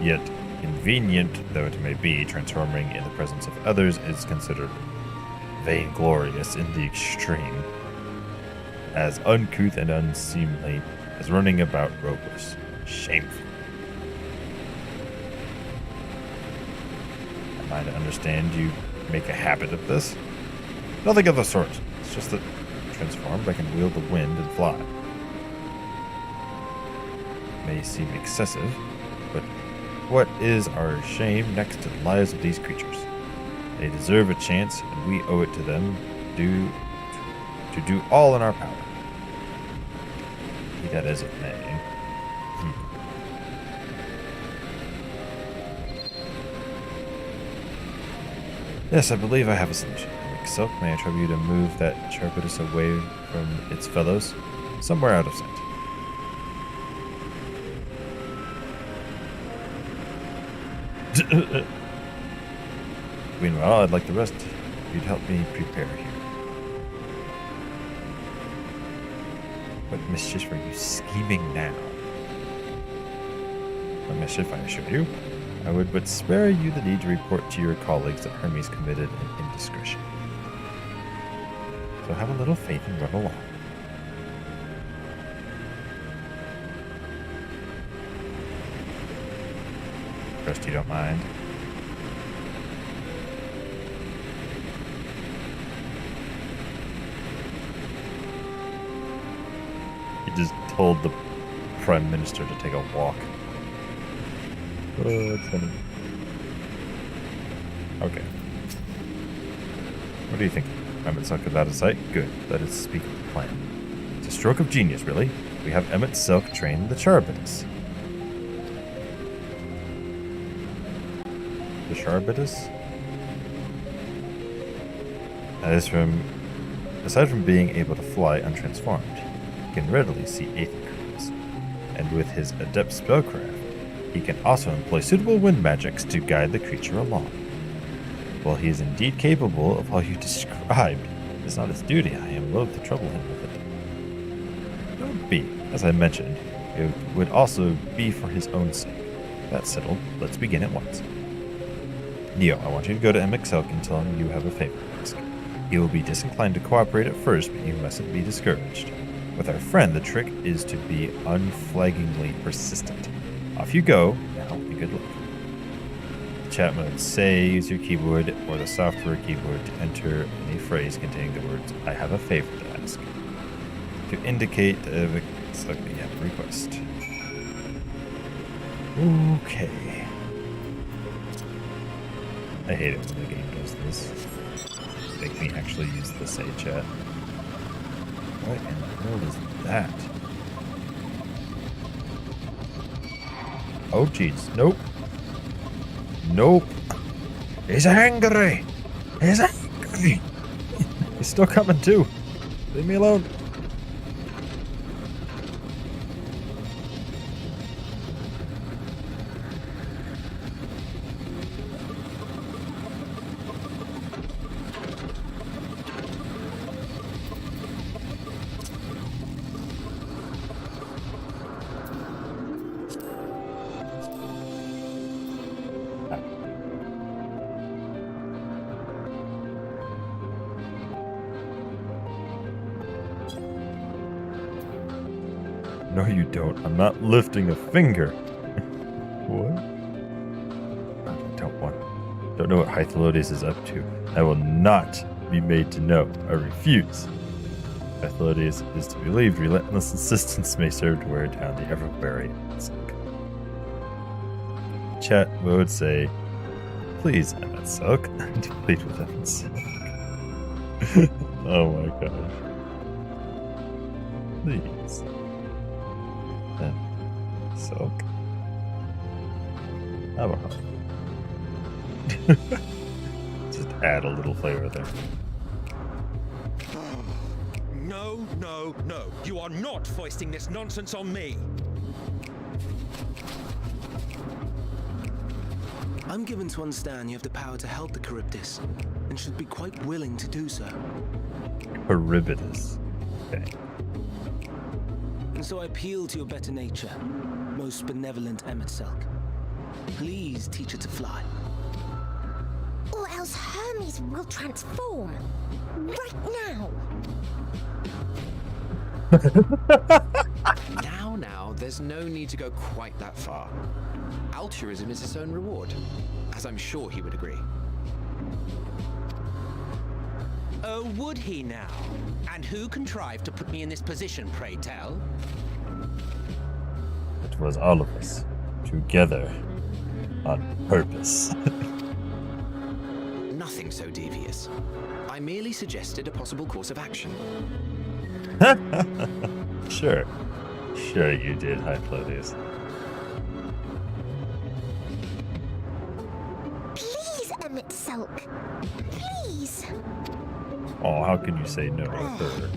Yet, convenient though it may be, transforming in the presence of others is considered vainglorious in the extreme, as uncouth and unseemly as running about robeless. Shameful. Am I to understand you make a habit of this? Nothing of the sort. It's just that, transformed, I can wield the wind and fly. It may seem excessive, but what is our shame next to the lives of these creatures? They deserve a chance, and we owe it to them to do all in our power. Be that as it may. Yes, I believe I have a solution. Silk, may I trouble you to move that Charbitus away from its fellows, somewhere out of sight. Meanwhile, I'd like the rest. You'd help me prepare here. What mischief are you scheming now? What mischief, I assure you. I would but spare you the need to report to your colleagues that Hermes committed an indiscretion. So have a little faith and run along. Trust you don't mind. He just told the Prime Minister to take a walk. Oh, it's funny. Okay. What do you think? Emmett Silk is out of sight? Good. Let us speak of the plan. It's a stroke of genius, really. We have Emmett Silk train the Charbitus. The Charbitus? That is aside from being able to fly untransformed, he can readily see aether currents. And with his adept spellcraft, he can also employ suitable wind magics to guide the creature along. While he is indeed capable of all you described, it is not his duty. I am loath to trouble him with it. Don't be. As I mentioned, it would also be for his own sake. That settled, let's begin at once. Neo, I want you to go to Emmett Silk and tell him you have a favor to ask. He will be disinclined to cooperate at first, but you mustn't be discouraged. With our friend, the trick is to be unflaggingly persistent. Off you go, now and good luck. Chat mode, say use your keyboard or the software keyboard to enter any phrase containing the words, I have a favor to ask. To indicate the request. Okay. I hate it when the game does this. make me actually use the say chat. What in the world is that? Oh jeez, nope. Nope. He's angry! He's angry! He's still coming too. Leave me alone. No, you don't. I'm not lifting a finger. What? I don't know what Hythelodius is up to. I will not be made to know. I refuse. Hythelodius is to be believed. Relentless insistence may serve to wear down the ever-wary Silk. Chat would say, please, Emmett Silk. To plead with Emmett Silk. Oh my god. Please. Silk. How about just add a little flavor there. No, no, no. You are not foisting this nonsense on me. I'm given to understand you have the power to help the Charybdis, and should be quite willing to do so. Charybdis. Okay. And so I appeal to your better nature, most benevolent Emmett Silk. Please teach her to fly. Or else Hermes will transform. Right now. Now, there's no need to go quite that far. Altruism is its own reward, as I'm sure he would agree. Oh, would he now? And who contrived to put me in this position, pray tell? It was all of us. Together. On purpose. Nothing so devious. I merely suggested a possible course of action. Sure. Sure you did, Hyplodes. Please, Emmett Silk. Please. Oh, how can you say no to her?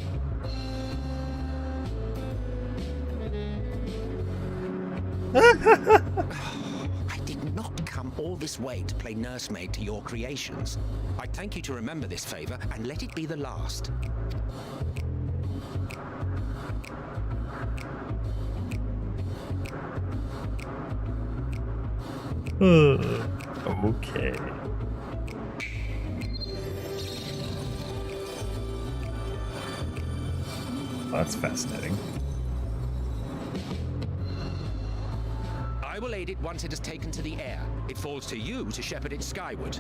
I did not come all this way to play nursemaid to your creations. I thank you to remember this favor and let it be the last. Okay. Well, that's fascinating. I will aid it once it is taken to the air. It falls to you to shepherd it skyward.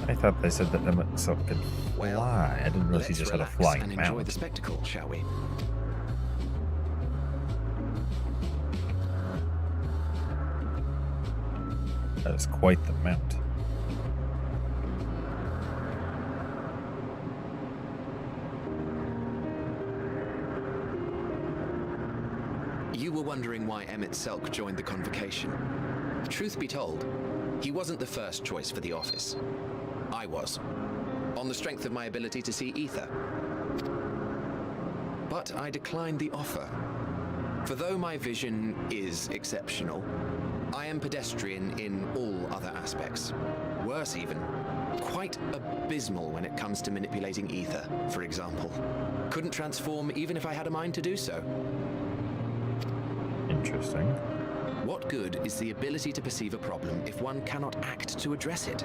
I thought they said that Emmett Silk could fly. I didn't realize he just had a flying and mount. enjoy the spectacle, shall we? That is quite the mount. You were wondering why Emmett Silk joined the convocation. Truth be told, he wasn't the first choice for the office. I was, on the strength of my ability to see ether. But I declined the offer. For though my vision is exceptional, I am pedestrian in all other aspects. Worse even, quite abysmal when it comes to manipulating ether, for example. Couldn't transform even if I had a mind to do so. Interesting. What good is the ability to perceive a problem if one cannot act to address it?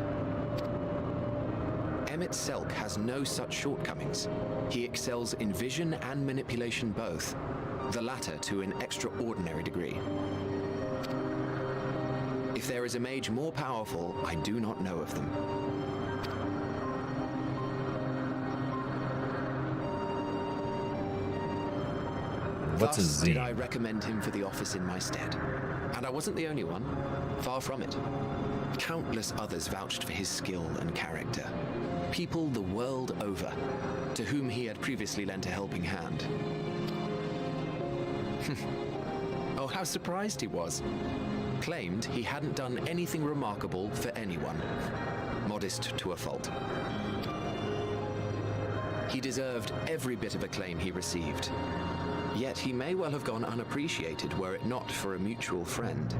Emmett Silk has no such shortcomings. He excels in vision and manipulation both, the latter to an extraordinary degree. If there is a mage more powerful, I do not know of them. what's a Thus did zine? I recommend him for the office in my stead. And I wasn't the only one. Far from it. Countless others vouched for his skill and character. People the world over, to whom he had previously lent a helping hand. Oh, how surprised he was. Claimed he hadn't done anything remarkable for anyone. Modest to a fault. He deserved every bit of acclaim he received. Yet he may well have gone unappreciated were it not for a mutual friend.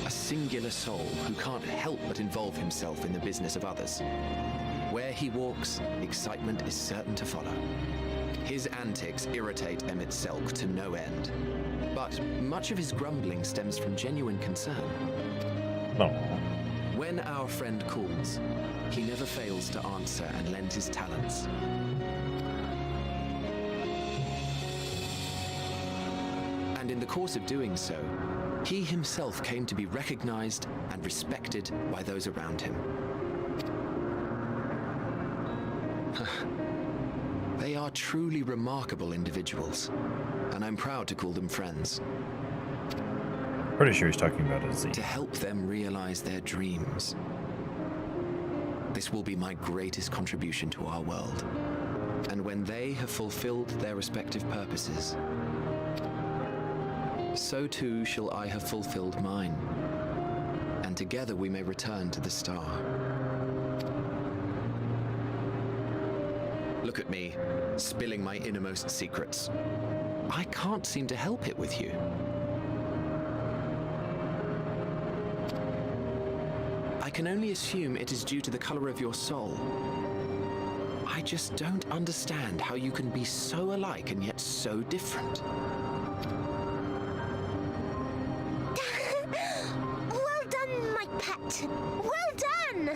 A singular soul who can't help but involve himself in the business of others. Where he walks, excitement is certain to follow. His antics irritate Emmett Selk to no end. But much of his grumbling stems from genuine concern. No. When our friend calls, he never fails to answer and lend his talents. And in the course of doing so, he himself came to be recognized and respected by those around him. They are truly remarkable individuals, and I'm proud to call them friends. Pretty sure he's talking about a zine. To help them realize their dreams. This will be my greatest contribution to our world. And when they have fulfilled their respective purposes, so too shall I have fulfilled mine. And together we may return to the star. Look at me, spilling my innermost secrets. I can't seem to help it with you. I can only assume it is due to the color of your soul. I just don't understand how you can be so alike and yet so different. Well done, my pet. Well done!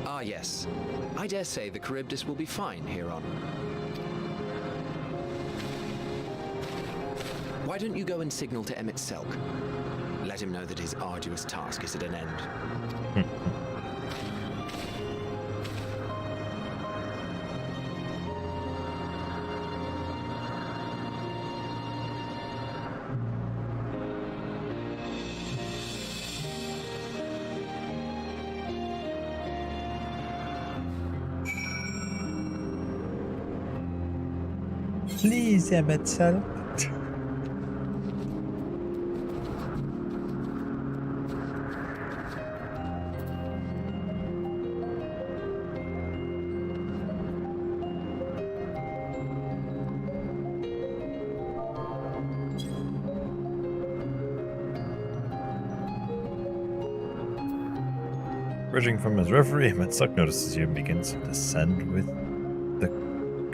Ah, yes. I dare say the Charybdis will be fine here on. Why don't you go and signal to Emmett Selk? Let him know that his arduous task is at an end. Please, Emmett Selk. Emerging from his reverie, Emmett Selk notices you and begins to descend with the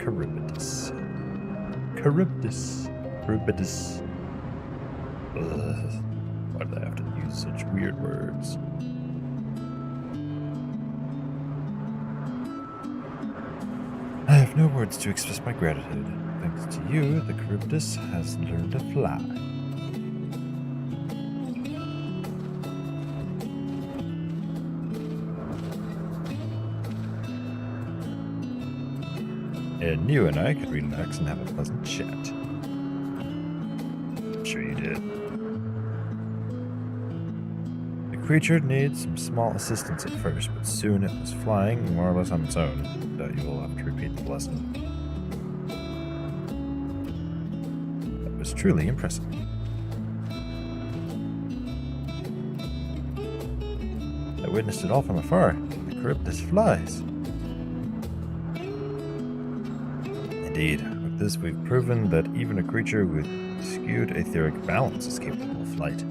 Charybdis. Charybdis. Ugh. Why do I have to use such weird words? I have no words to express my gratitude. Thanks to you, the Charybdis has learned to fly. And you and I could relax and have a pleasant chat. I'm sure you did. The creature needs some small assistance at first, but soon it was flying more or less on its own. You will have to repeat the lesson. That was truly impressive. I witnessed it all from afar. The Charybdis flies. Indeed, with this we've proven that even a creature with skewed etheric balance is capable of flight.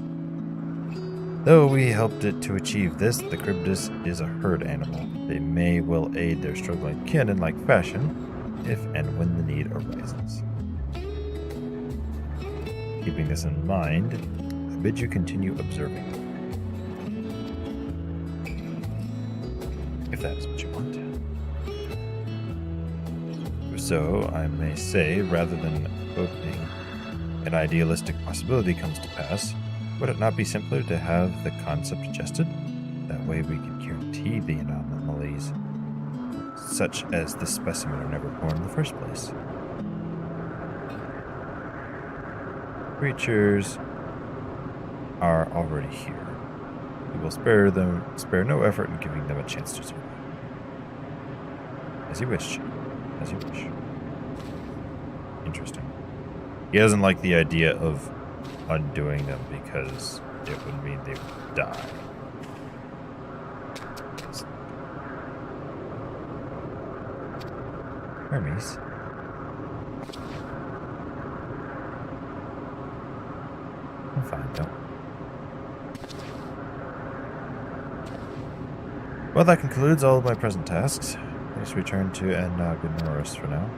Though we helped it to achieve this, the Charybdis is a herd animal. They may well aid their struggling kin in like fashion, if and when the need arises. Keeping this in mind, I bid you continue observing them. If that is what you want. So, I may say, rather than hoping an idealistic possibility comes to pass, Would it not be simpler to have the concept adjusted? That way we could guarantee the anomalies, such as this specimen, are never born in the first place. Creatures are already here. We will spare no effort in giving them a chance to survive. As you wish. As you wish. Interesting. He doesn't like the idea of undoing them because it would mean they would die. Hermes. I'm fine, don't. Well, that concludes all of my present tasks. Let us return to Anagnoris for now.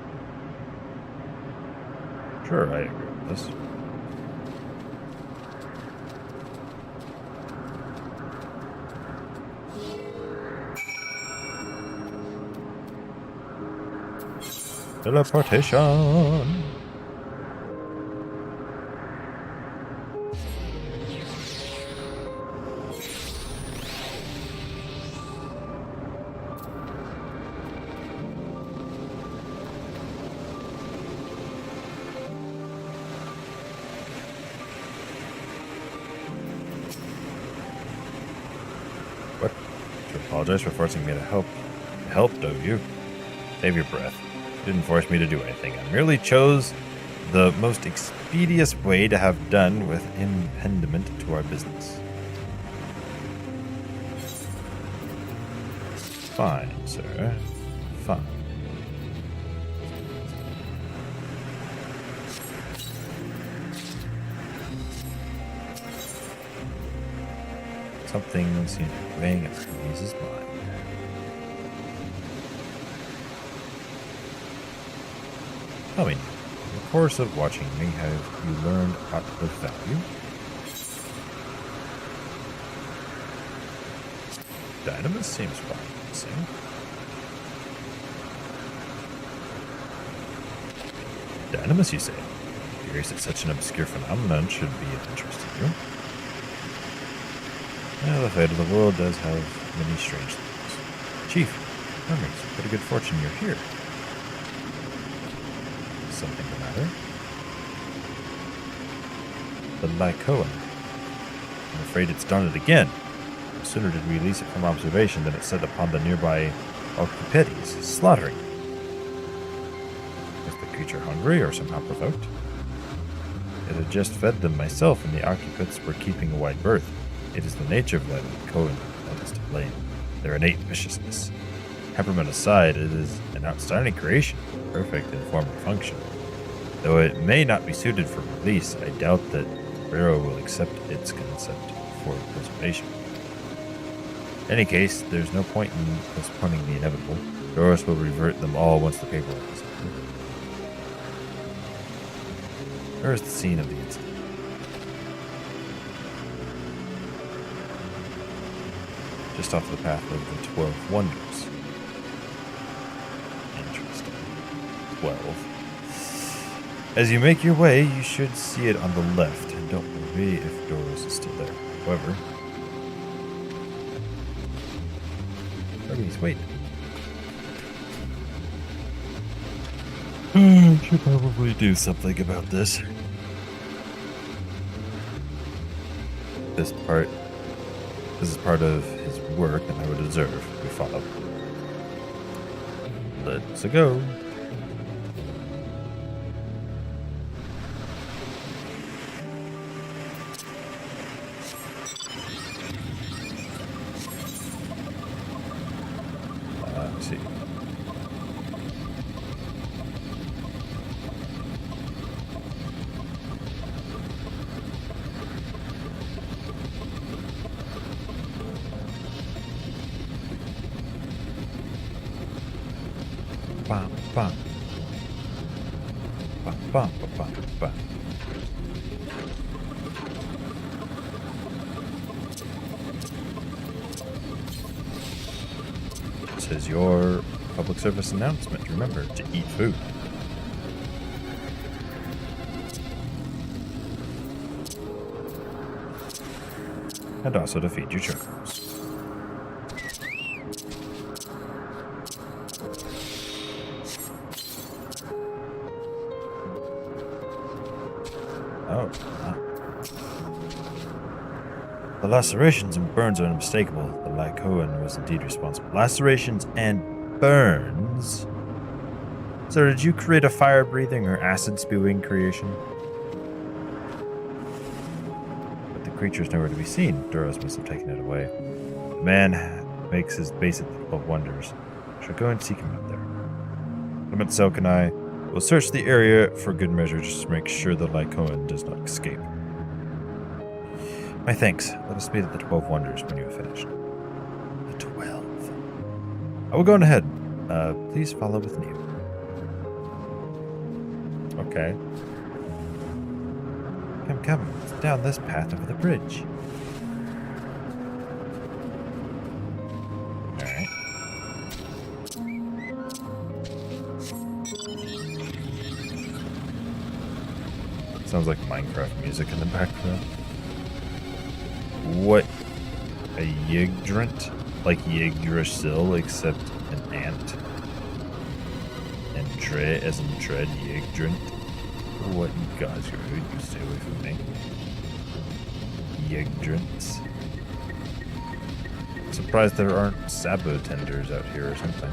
Sure, I agree with this. Teleportation! What? To apologize for forcing me to help. Help, don't you? Save your breath. You didn't force me to do anything. I merely chose the most expeditious way to have done with impediment to our business. Fine, sir. Fine. Something seems to be weighing at Hermes' mind. Tell me, in the course of watching me, have you learned aught of value? Dynamis seems promising. Dynamis, you say? Curious that such an obscure phenomenon should be of interest to you. Well, the fate of the world does have many strange things. Chief, Hermes, what a good fortune you're here. Something the matter? The Lycoan. I'm afraid it's done it again. No sooner did we release it from observation than it set upon the nearby Alcipedes, slaughtering it. Was the creature hungry or somehow provoked? It had just fed them myself, and the occupants were keeping a wide berth. It is the nature of the Lycoan that is to blame. Their innate viciousness. Temperament aside, it is an outstanding creation, perfect in form and function. Though it may not be suited for release, I doubt that Pharaoh will accept its consent for preservation. In any case, there's no point in postponing the inevitable. Doris will revert them all once the paperwork is completed. Where is the scene of the incident? Just off the path of the 12 Wonders. Interesting. 12. As you make your way, you should see it on the left, and don't worry if Doris is still there. However, Hermes, wait. I should probably do something about this. This is part of his work, and I would observe. We follow. Let's go. Let's see. Bam, bam. Bam, bam, bam, bam. This is your public service announcement. Remember to eat food. and also to feed your chocobos. Oh, the lacerations and burns are unmistakable. The Lycoan was indeed responsible. Lacerations and burns? So did you create a fire-breathing or acid-spewing creation? But the creature's nowhere to be seen. Duros must have taken it away. The man makes his base at the 12 Wonders. I shall go and seek him up there. Clement Selk and I will search the area for good measure just to make sure the Lycoan does not escape. My thanks. Let us meet at the 12 Wonders when you have finished. The 12. I will go on ahead. Please follow with me. Okay. Come. It's down this path over the bridge. Alright. Sounds like Minecraft music in the background. What? A Yggdrant? Like Yggdrasil, except an ant? And dread, as in dread, Yggdrant? What you guys are rude, you stay away from me. Yggdrant's. Surprised there aren't Sabo tenders out here or something.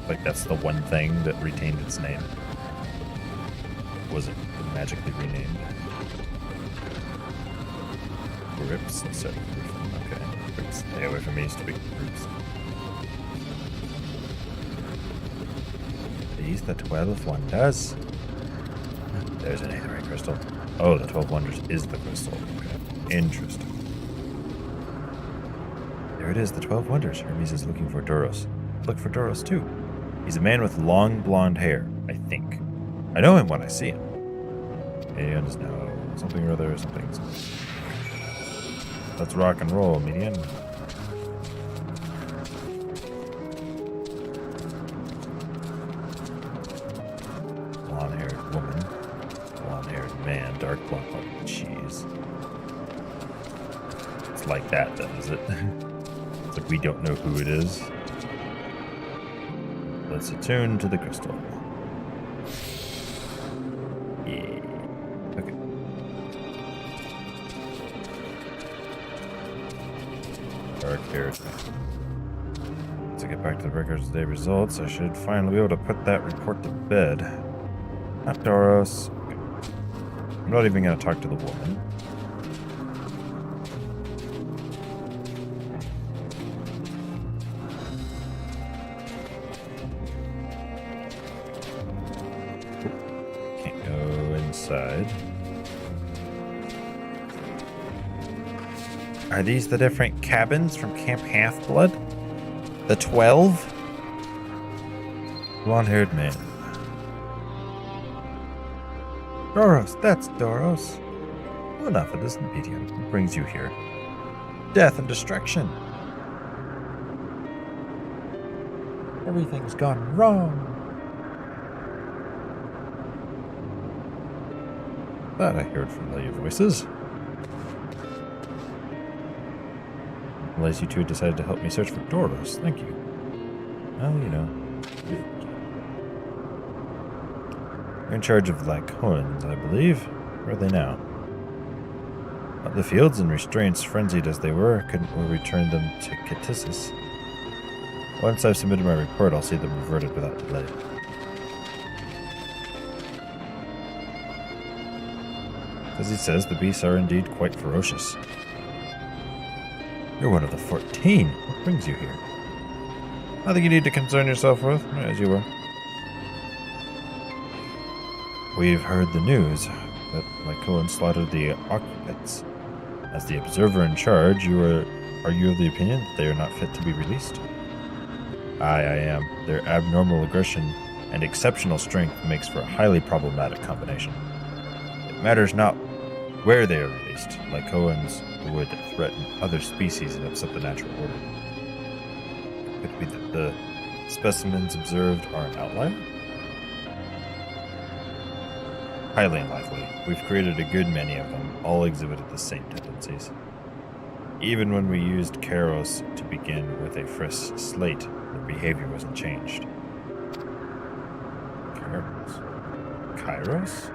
Like that's the one thing that retained its name. Was it magically renamed? Grips instead of Griffin. Okay. Grips. Stay away from me, stupid Grips. These the 12 Wonders? There's an Aetherite crystal. Oh, the 12 Wonders is the crystal. Okay. Interesting. There it is, the 12 Wonders. Hermes is looking for Duros. Look for Duros too. He's a man with long blonde hair, I think. I know him when I see him. And just now something or other, something. Let's rock and roll, median. Blonde-haired woman, blonde-haired man, dark blonde. Oh, jeez. It's like that, then, is it? It's like we don't know who it is. Let's attune to the crystal. Yeah. Okay. Dark-haired. To get back to the records of the day results, I should finally be able to put that report to bed. Not Doros. Okay. I'm not even going to talk to the woman. Can't go inside. Are these the different cabins from Camp Half-Blood? The 12? Blonde-haired man. Doros, that's Doros. Well enough, it isn't medium. What brings you here? Death and destruction. Everything's gone wrong. That I heard familiar voices. Unless you two had decided to help me search for Doros. Thank you. Well, you know. You're in charge of Lycoans, I believe. Where are they now? The fields and restraints, frenzied as they were, couldn't return them to Catissus. Once I've submitted my report, I'll see them reverted without delay. As he says, the beasts are indeed quite ferocious. You're one of the 14. What brings you here? Nothing you need to concern yourself with, as you were. We've heard the news that Lycoan slaughtered the occupants. As the observer in charge, are you of the opinion that they are not fit to be released? Aye, I am. Their abnormal aggression and exceptional strength makes for a highly problematic combination. It matters not where they are released. Lycoans would threaten other species and upset the natural order. Could it be that the specimens observed are an outlier? Highly unlikely. We've created a good many of them, all exhibited the same tendencies. Even when we used Kairos to begin with a fresh slate, their behavior wasn't changed. Kairos?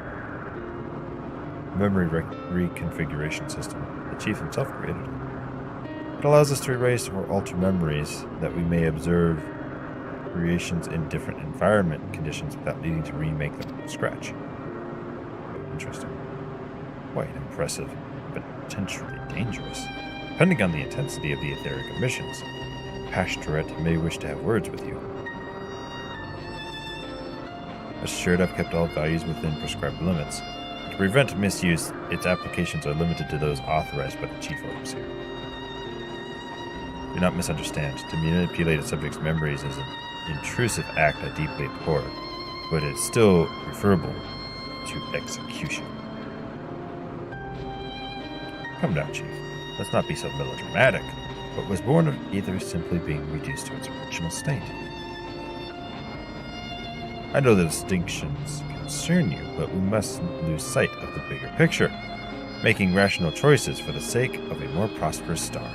Memory reconfiguration system. The chief himself created it. It allows us to erase or alter memories that we may observe creations in different environment conditions without needing to remake them from scratch. Interesting. Quite impressive, but potentially dangerous. Depending on the intensity of the etheric emissions, Pashtoret may wish to have words with you. Assured I've kept all values within prescribed limits. To prevent misuse, its applications are limited to those authorized by the Chief Overseer. Do not misunderstand. To manipulate a subject's memories is an intrusive act I deeply abhor, but it's still preferable to execution. Come down, Chief. Let's not be so melodramatic. What was born of either is simply being reduced to its original state. I know the distinctions concern you, but we mustn't lose sight of the bigger picture, making rational choices for the sake of a more prosperous star.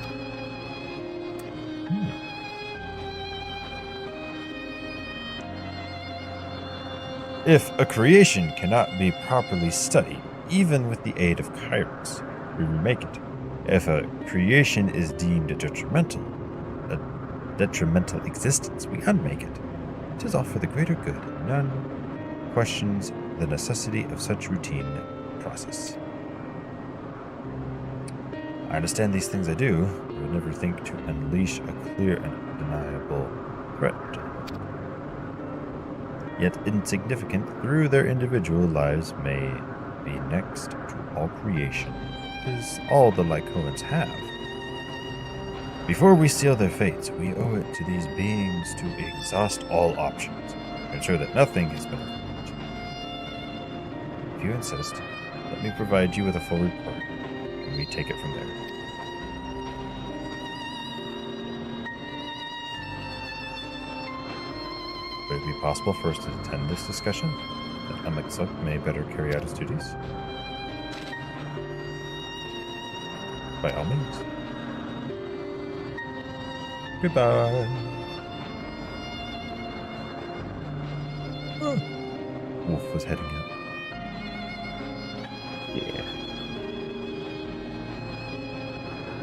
If a creation cannot be properly studied, even with the aid of Kairos, we remake it. If a creation is deemed a detrimental existence, we unmake it. It is all for the greater good. None questions the necessity of such routine process. I understand these things I do. I would never think to unleash a clear and undeniable threat. Yet insignificant through their individual lives may be next to all creation. It is all the Lycoans have. Before we seal their fates, we owe it to these beings to exhaust all options, ensure that nothing has been overlooked. If you insist, let me provide you with a full report, and we take it from there. Would it be possible for us to attend this discussion, that Alexa may better carry out his duties? By all means. Goodbye. Oh. Wolf was heading out. Yeah.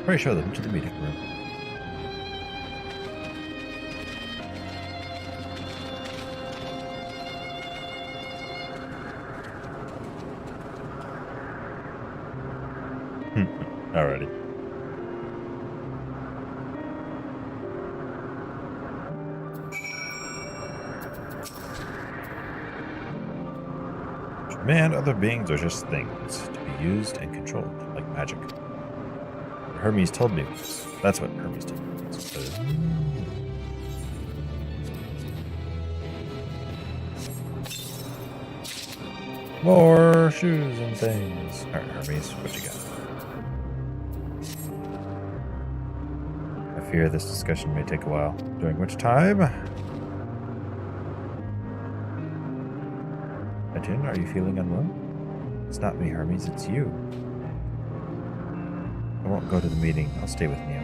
Pray show them to the meeting room. Alrighty. Man, other beings are just things to be used and controlled, like magic. Hermes told me this. That's what Hermes told me. More shoes and things. Alright, Hermes, what you got? I fear this discussion may take a while, during which time... Etienne, are you feeling unwell? It's not me, Hermes, it's you. I won't go to the meeting, I'll stay with Neo.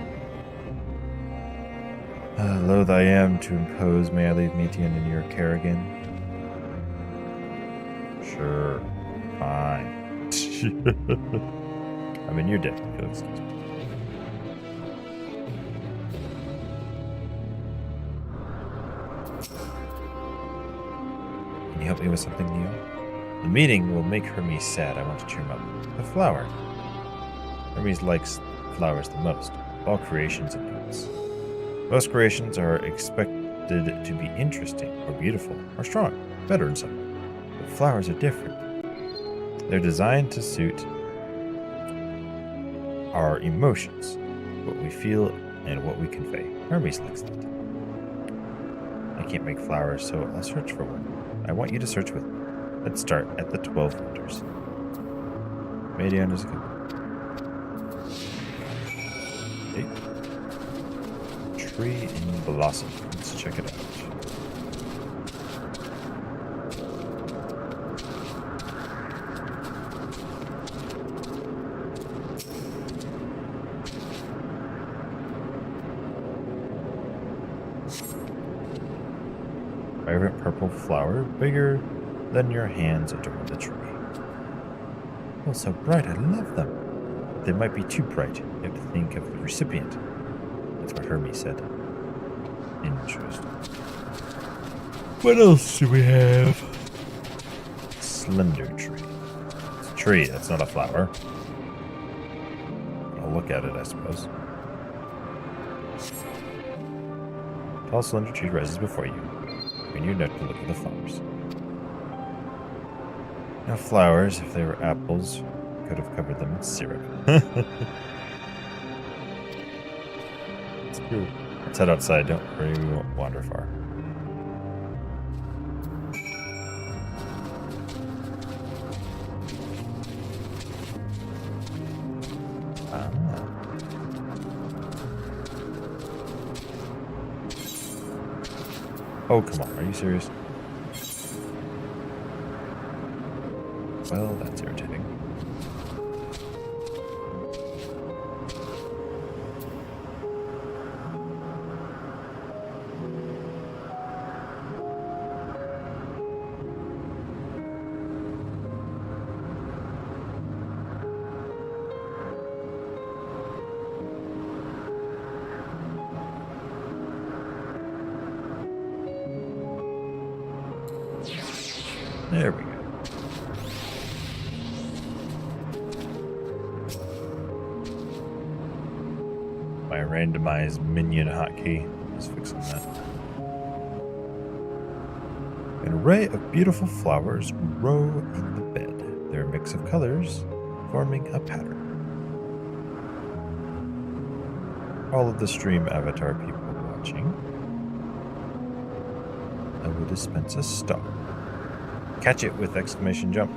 Loath I am to impose, may I leave Metian in your care again? Sure, fine. I mean, you're dead, if you'll excuse me. Can you help me with something, Neo? The meeting will make Hermes sad. I want to cheer him up. The flower. Hermes likes flowers the most. All creations and plants. Most creations are expected to be interesting, or beautiful, or strong, better in some. But flowers are different. They're designed to suit our emotions, what we feel, and what we convey. Hermes likes that. I can't make flowers, so I'll search for one. I want you to search with me. Let's start at the 12 wonders. Medion is good. Okay. Tree in blossom. Let's check it out. vibrant purple flower, bigger than your hands, adorn the tree. Oh, so bright, I love them. They might be too bright. You have to think of the recipient. That's what Hermes said. Interesting. What else do we have? Slender tree. It's a tree, that's not a flower. I'll look at it, I suppose. Tall, slender tree rises before you. Open your neck to look at the flowers. Now flowers, if they were apples, could have covered them in syrup. It's true. Let's head outside. Don't worry, we won't wander far. Oh, come on. Are you serious? Well, that's irritating. There we go. My randomized minion hotkey is fixing that. An array of beautiful flowers grow in the bed. They're a mix of colors, forming a pattern. All of the stream avatar people watching, I will dispense a star. Catch it with exclamation jump.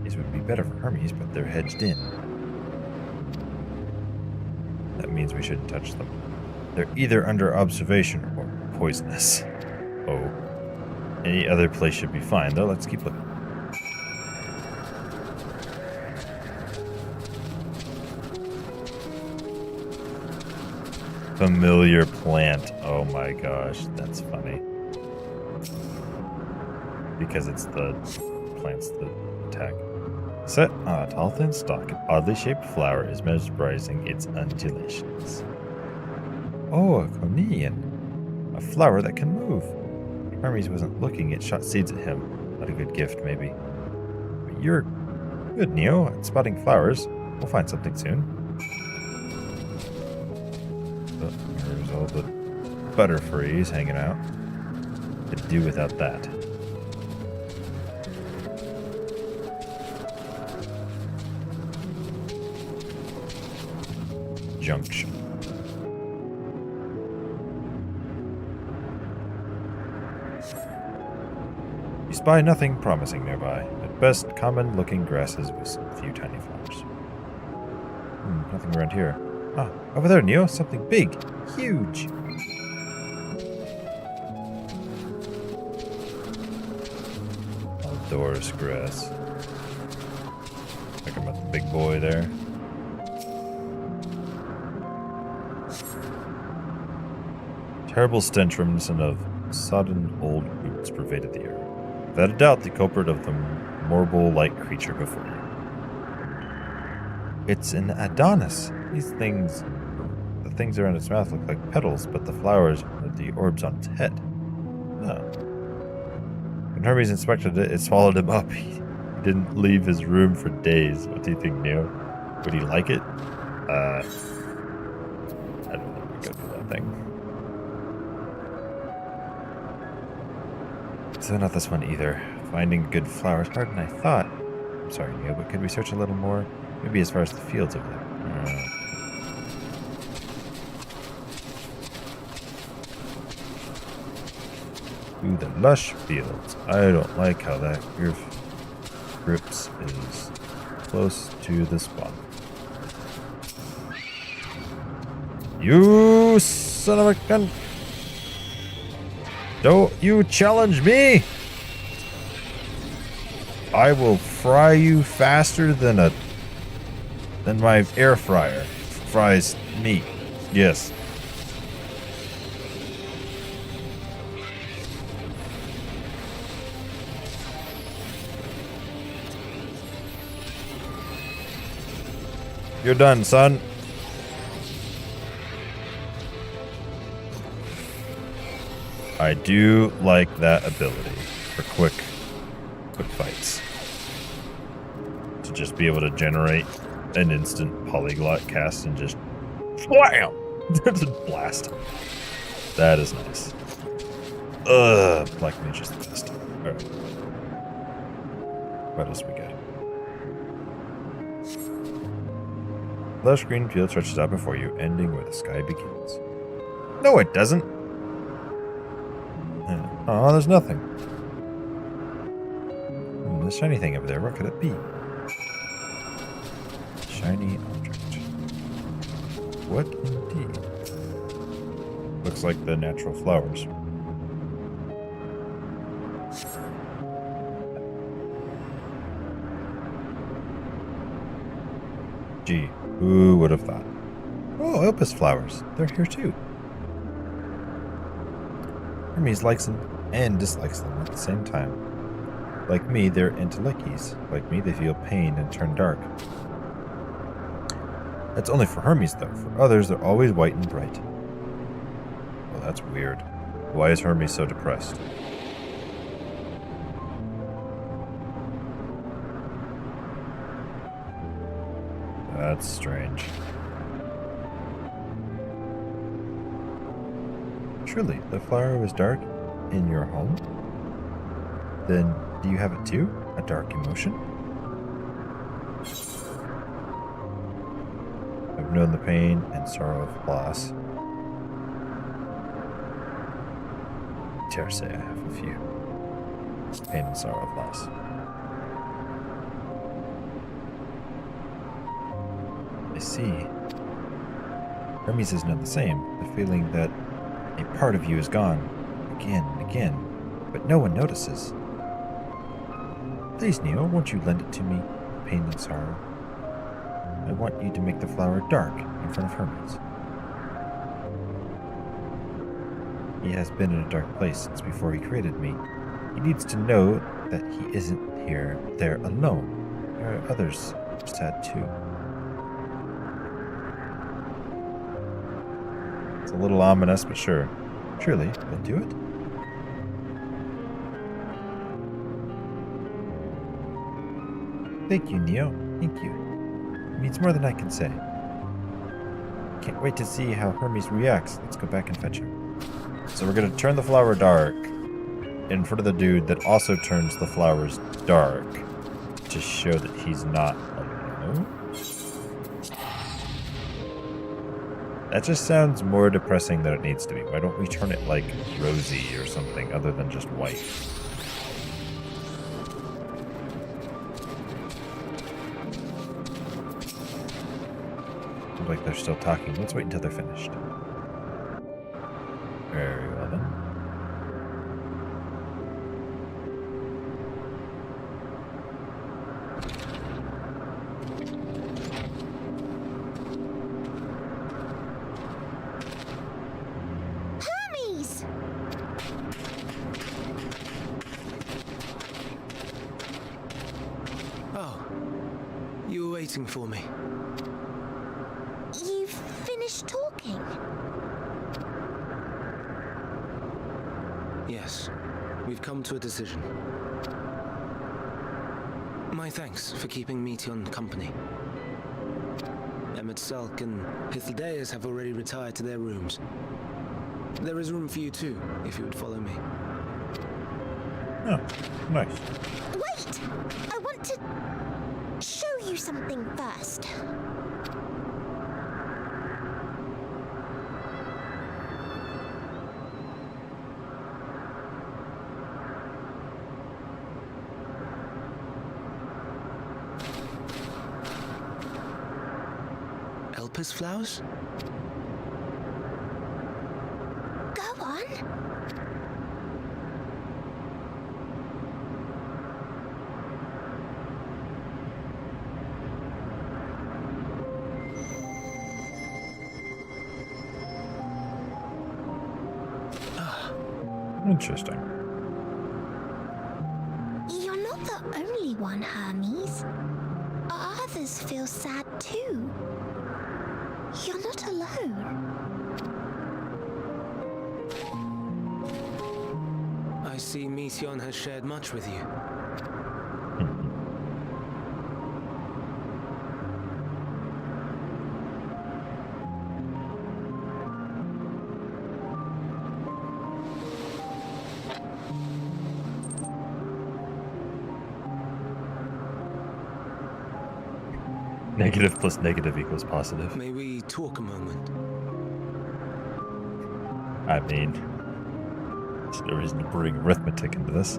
These would be better for Hermes, but they're hedged in. That means we shouldn't touch them. They're either under observation or poisonous. Oh. Any other place should be fine, though. Let's keep looking. Familiar plant. Oh my gosh, that's funny. Because it's the plants that attack. Set on a tall, thin stalk, an oddly shaped flower is mesmerizing its undulations. Oh, a cornelian. A flower that can move. Hermes wasn't looking, it shot seeds at him. Not a good gift, maybe. But you're good, Neo, at spotting flowers. We'll find something soon. There's all the butterfrees hanging out. Could do without that. Junction. You spy nothing promising nearby. At best, common-looking grasses with a few tiny flowers. Nothing around here. Ah, over there, Neo. Something big. Huge. Outdoors grass. Talking about the big boy there. Terrible stench reminiscent of sodden old boots pervaded the air. Without a doubt, the culprit of the Morble-like creature before you. It's an Adonis. These things, the things around its mouth look like petals, but the flowers are the orbs on its head. No. When Hermes inspected it, it swallowed him up. He didn't leave his room for days. What do you think, Neo? Would he like it? I don't think we go for that thing. So not this one either. Finding good flowers harder than I thought. I'm sorry, Neo, but could we search a little more? Maybe as far as the fields over there. Ooh, the lush fields. I don't like how that grips is close to the spawn. You son of a gun! Don't you challenge me! I will fry you faster than my air fryer fries meat. Yes. You're done, son. I do like that ability for quick fights. To just be able to generate an instant polyglot cast and just wham! Just blast. That is nice. Black Mage is the best. Alright. What else we got? Lush green field stretches out before you, ending where the sky begins. No, it doesn't. Oh, there's nothing. The shiny thing over there, what could it be? Shiny object. What indeed? Looks like the natural flowers. Gee, who would have thought? Oh, Elpis flowers. They're here too. Hermes likes them and dislikes them at the same time. Like me, they're entelecchies. Like me, they feel pain and turn dark. That's only for Hermes, though. For others, they're always white and bright. Well, that's weird. Why is Hermes so depressed? That's strange. Truly, the flower was dark in your home? Then do you have it too? A dark emotion? I've known the pain and sorrow of loss. I dare say I have a few. Pain and sorrow of loss. I see. Hermes is not the same. The feeling that a part of you is gone, again and again, but no one notices. Please, Neo, won't you lend it to me, pain and sorrow? I want you to make the flower dark in front of Hermes. He has been in a dark place since before he created me. He needs to know that he isn't there alone. There are others sad too. It's a little ominous, but sure. Truly, we'll do it. Thank you, Neo. Thank you. It means more than I can say. Can't wait to see how Hermes reacts. Let's go back and fetch him. So we're going to turn the flower dark in front of the dude that also turns the flowers dark to show that he's not alone. That just sounds more depressing than it needs to be. Why don't we turn it like rosy or something other than just white? Looks like they're still talking. Let's wait until they're finished. Very well then. Hermes! Oh, you were waiting for me. You've finished talking? Yes, we've come to a decision. My thanks for keeping Meteon company. Emmett Sulk and Hythlodaeus have already retired to their rooms. There is room for you too, if you would follow me. Oh, nice. Wait! I want to show you something first. Elpis flowers? Go on. Interesting. You're not the only one, Hermes. Others feel sad too. You're not alone. I see Mission has shared much with you. Negative plus negative equals positive. May we talk a moment? I mean, there's no reason to bring arithmetic into this.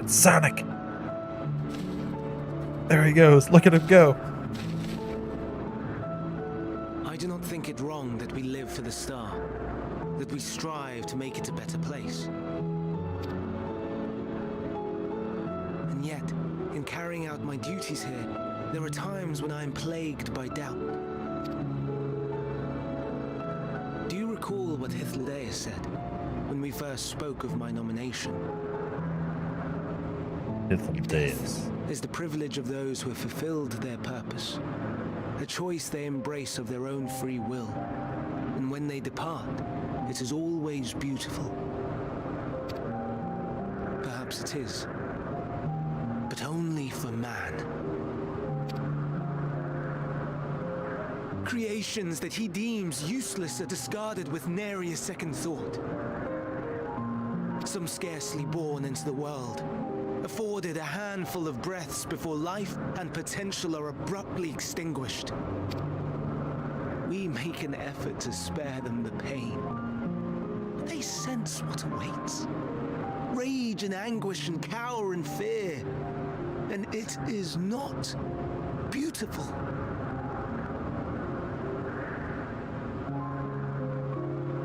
It's Sonic! There he goes. Look at him go. I do not think it wrong that we live for the star, that we strive to make it a better place. And yet, in carrying out my duties here, there are times when I am plagued by doubt. Do you recall what Hythlodaeus said when we first spoke of my nomination? Hythlodaeus is the privilege of those who have fulfilled their purpose, a choice they embrace of their own free will, and when they depart, it is always beautiful. Perhaps it is, but only for man. Creations that he deems useless are discarded with nary a second thought. Some scarcely born into the world, afforded a handful of breaths before life and potential are abruptly extinguished. We make an effort to spare them the pain, but they sense what awaits. Rage and anguish and cower and fear, and it is not beautiful.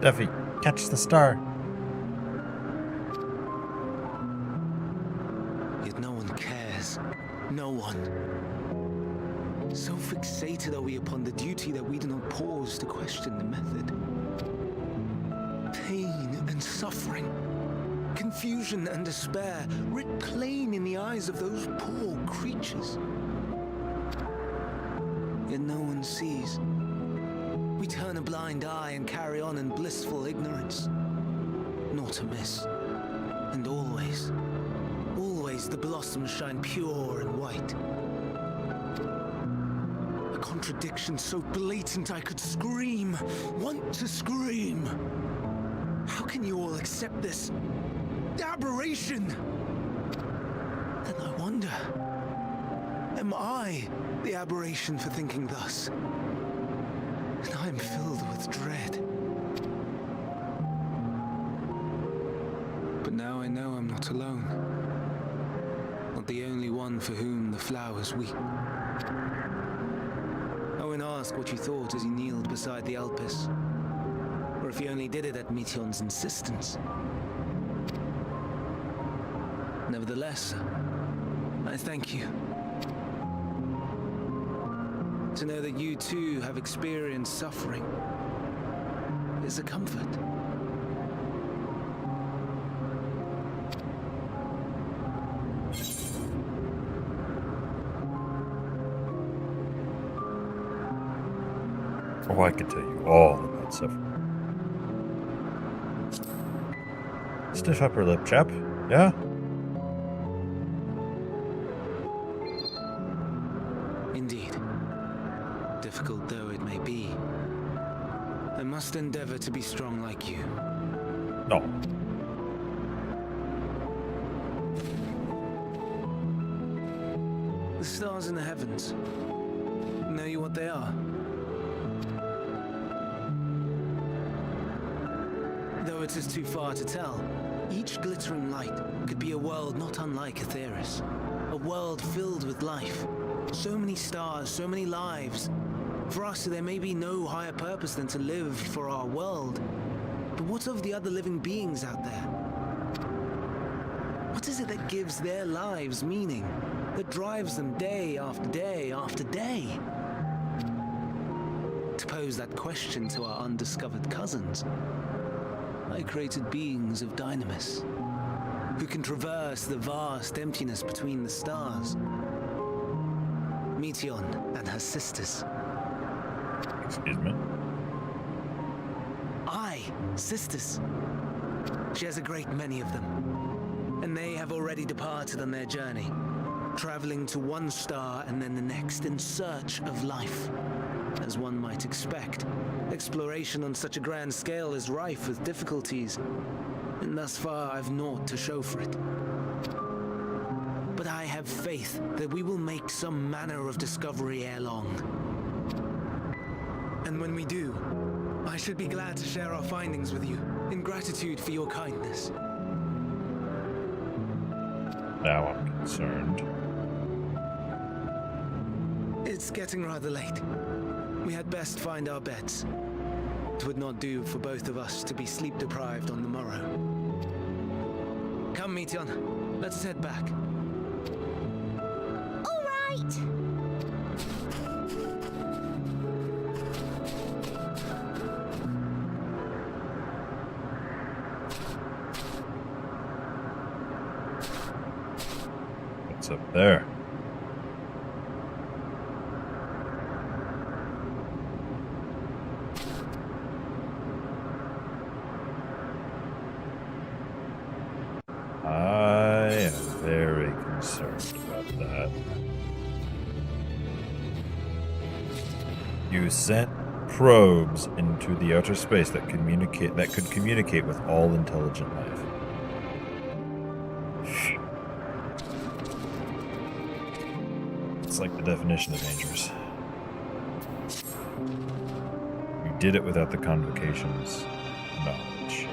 Duffy, catch the star. Yet no one cares. No one. So fixated are we upon the duty that we do not pause to question the method. Pain and suffering, confusion and despair, writ plain in the eyes of those poor creatures. Yet no one sees. We turn a blind eye and carry on in blissful ignorance. Not amiss. And always, always the blossoms shine pure and white. A contradiction so blatant I could scream, want to scream. How can you all accept this aberration? Then I wonder, am I the aberration for thinking thus? And I am filled with dread. But now I know I'm not alone. Not the only one for whom the flowers weep. Owen asked what you thought as he kneeled beside the Elpis, or if he only did it at Meteon's insistence. Nevertheless, I thank you. To know that you too have experienced suffering is a comfort. Oh, I could tell you all about suffering. Stiff upper lip, chap. Yeah? Indeed. Difficult though it may be, I must endeavor to be strong like you. No. The stars in the heavens. Know you what they are? Though it is too far to tell, each glittering light could be a world not unlike Aetheris. A world filled with life. So many stars, so many lives. For us, there may be no higher purpose than to live for our world. But what of the other living beings out there? What is it that gives their lives meaning? That drives them day after day after day? To pose that question to our undiscovered cousins, high-created beings of dynamis, who can traverse the vast emptiness between the stars. Meteon and her sisters. Excuse me? Aye, sisters. She has a great many of them, and they have already departed on their journey, traveling to one star and then the next in search of life. As one might expect, exploration on such a grand scale is rife with difficulties, and thus far I've naught to show for it. But I have faith that we will make some manner of discovery ere long. And when we do, I should be glad to share our findings with you, in gratitude for your kindness. Now I'm concerned. It's getting rather late. We had best find our beds. It would not do for both of us to be sleep-deprived on the morrow. Come, Meteon. Let's head back. All right. What's up there? I am very concerned about that. You sent probes into the outer space that could communicate with all intelligent life. It's like the definition of dangerous. You did it without the Convocation's knowledge.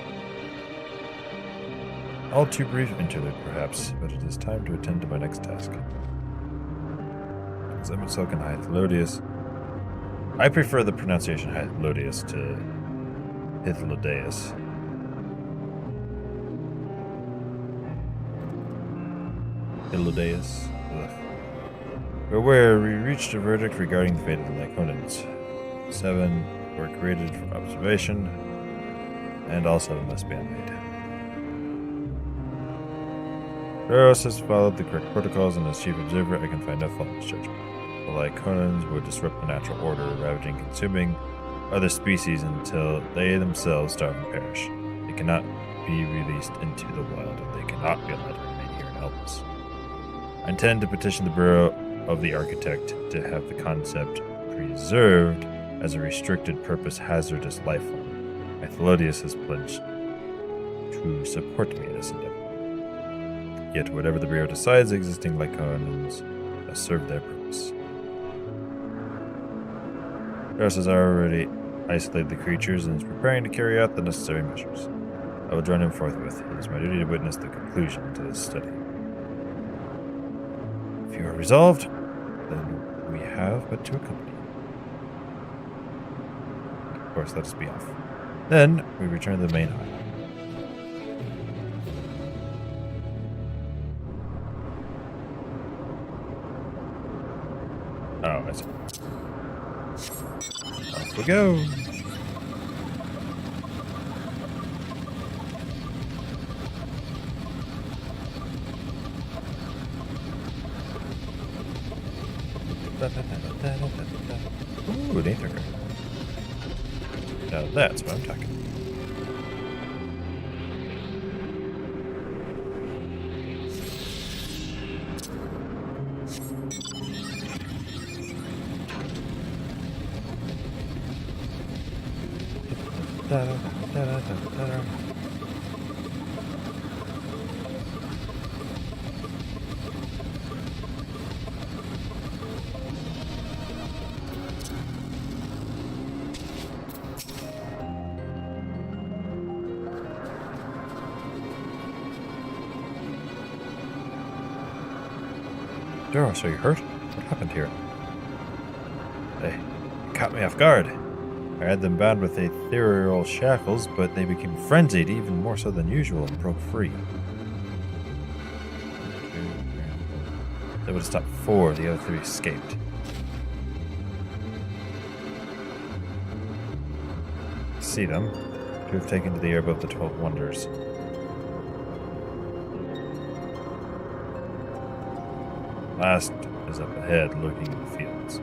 All too brief interlude, perhaps, but it is time to attend to my next task. Zemitzelk and Hythlodius. I prefer the pronunciation Hythlodius to Hythlodeus. Hythlodeus. Ugh. Where we reached a verdict regarding the fate of the Lyconans. 7 were created for observation, and all 7 must be unmade. Eros has followed the correct protocols, and as chief observer, I can find no fault in his judgment. The Lyconans would disrupt the natural order, ravaging and consuming other species until they themselves starve and perish. They cannot be released into the wild, and they cannot be allowed to remain here and help us. I intend to petition the Bureau of the Architect to have the concept preserved as a restricted purpose hazardous life form. Hythlodius has pledged to support me in this endeavor. Yet whatever the Bureau decides, existing Lyconans must serve their purpose. Eros has already isolated the creatures and is preparing to carry out the necessary measures. I will join him forthwith. It is my duty to witness the conclusion to this study. If you are resolved, then we have but to accompany you. Of course, let us be off. Then we return to the main island. Oh, I see. Off we go. Ooh, an ether. Now that's what I'm talking about. Doros, are you hurt? What happened here? They caught me off guard. I had them bound with ethereal shackles, but they became frenzied, even more so than usual, and broke free. They would have stopped 4, the other 3 escaped. See them. to have taken to the air above the 12 wonders. Last is up ahead, lurking in the fields.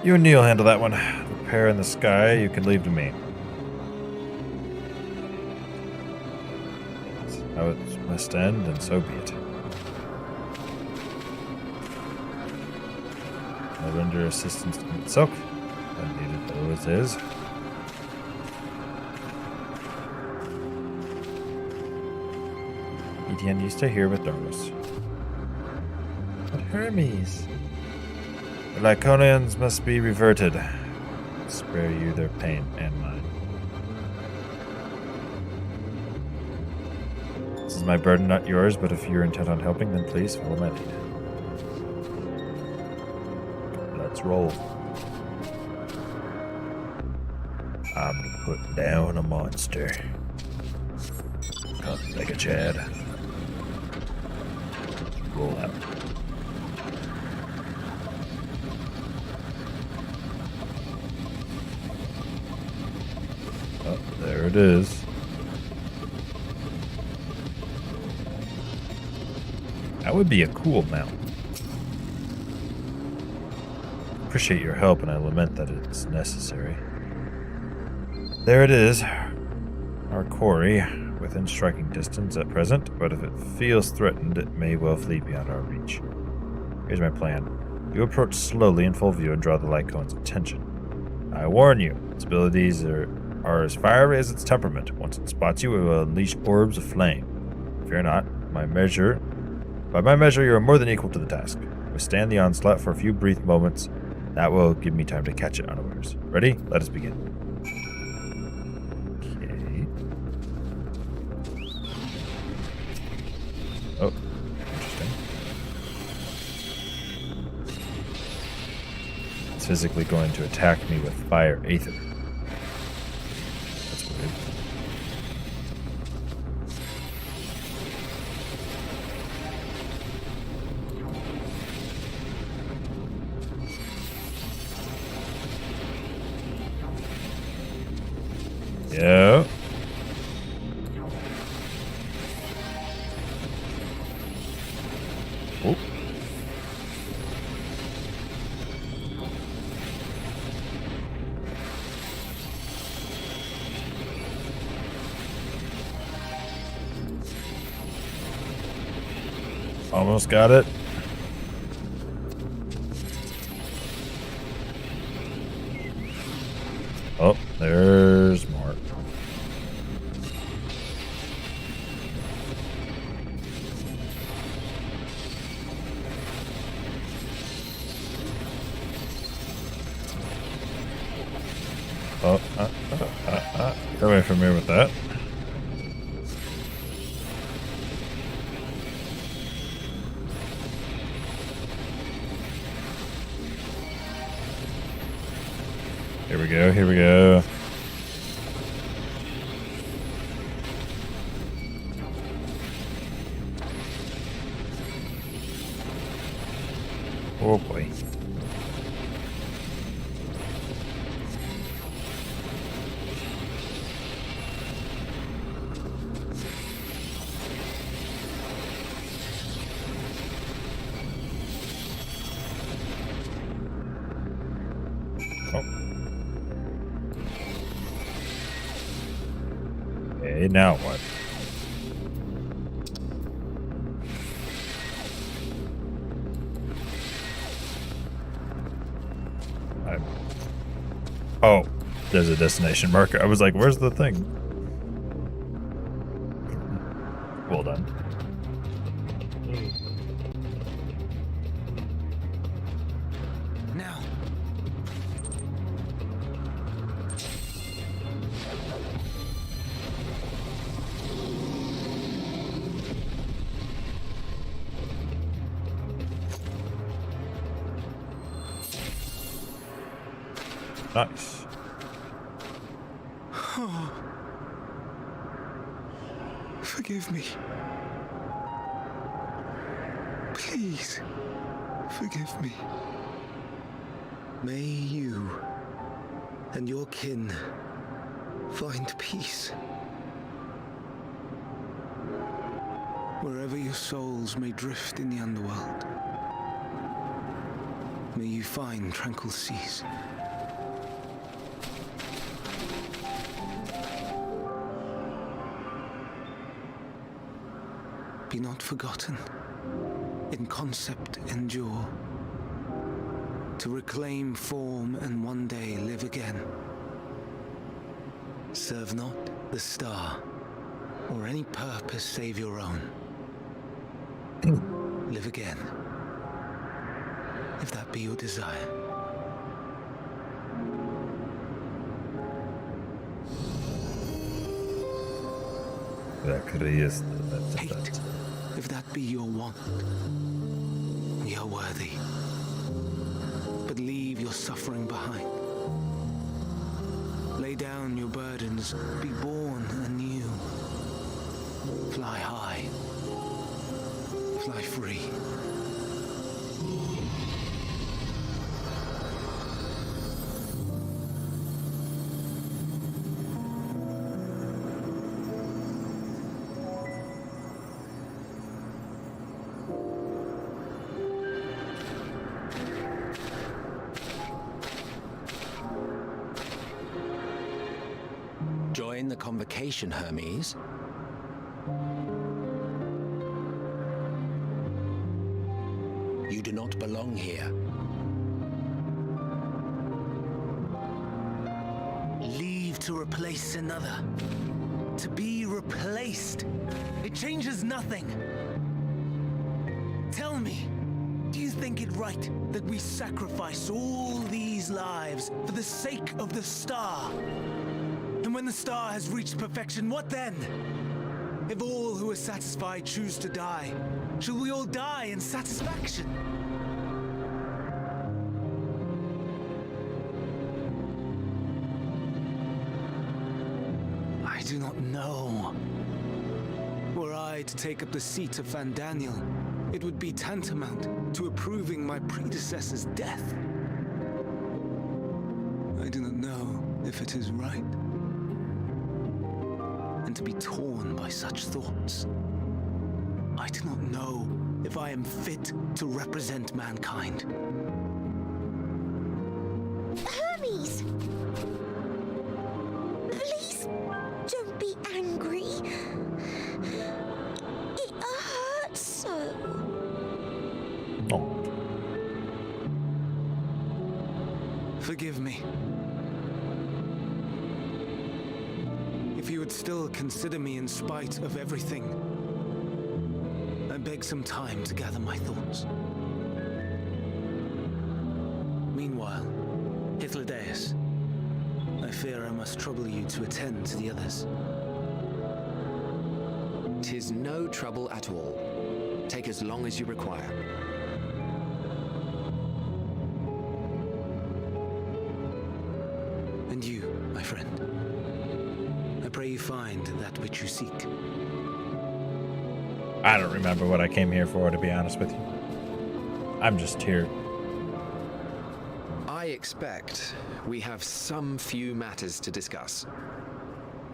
You and Neil handle that one. The pair in the sky you can leave to me. That's how it must end, and so be it. I'll render assistance to Silk. Unneeded though it is. Etienne, you stay here with Darmus. But Hermes. The Lyconians must be reverted. Spare you their pain and mine. This is my burden, not yours, but if you're intent on helping, then please follow my lead. Let's roll. I'm gonna put down a monster. Come like a Chad. Roll out. Oh, there it is. That would be a cool mount. Appreciate your help, and I lament that it's necessary. There it is. Our quarry, within striking distance at present, but if it feels threatened, it may well flee beyond our reach. Here's my plan. You approach slowly in full view and draw the Lycon's attention. I warn you, its abilities are as fiery as its temperament. Once it spots you, it will unleash orbs of flame. Fear not, by my measure, you are more than equal to the task. Withstand the onslaught for a few brief moments. That will give me time to catch it unawares. Ready? Let us begin. Okay. Oh, interesting. It's physically going to attack me with fire aether. That's weird. Yeah. Oh. Almost got it. Oh, there's more. Oh, get away from me with that. Here we go, here we go. Oh boy. Okay, now what? Oh, there's a destination marker. I was like, where's the thing? Well done. Now. Nice. Forgive me. Please, forgive me. May you and your kin find peace. Wherever your souls may drift in the underworld, may you find tranquil seas. Be not forgotten. In concept endure. To reclaim form and one day live again. Serve not the star, or any purpose save your own. Live again, if that be your desire. Hate, if that be your want. We are worthy. But leave your suffering behind. Lay down your burdens, be born anew. Fly high, fly free. Join the convocation, Hermes. You do not belong here. Leave to replace another. To be replaced. It changes nothing. Tell me, do you think it right that we sacrifice all these lives for the sake of the star? And when the star has reached perfection, what then? If all who are satisfied choose to die, shall we all die in satisfaction? I do not know. Were I to take up the seat of Fandaniel, it would be tantamount to approving my predecessor's death. I do not know if it is right. And to be torn by such thoughts. I do not know if I am fit to represent mankind. Hermes! Please don't be angry. It hurts so. Oh. Forgive me. If you would still consider me in spite of everything, I beg some time to gather my thoughts. Meanwhile, Hythlodaeus, I fear I must trouble you to attend to the others. 'Tis no trouble at all. Take as long as you require. And you, my friend, I pray you find that which you seek. I don't remember what I came here for, to be honest with you. I'm just here. I expect we have some few matters to discuss.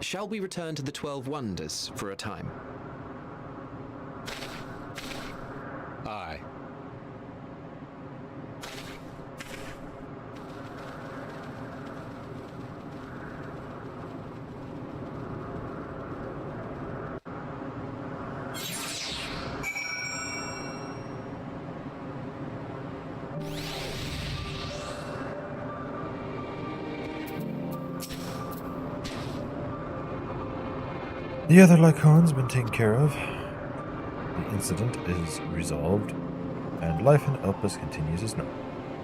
Shall we return to the 12 Wonders for a time? Aye. The other Lycon's been taken care of. The incident is resolved, and life in Elpis continues as normal.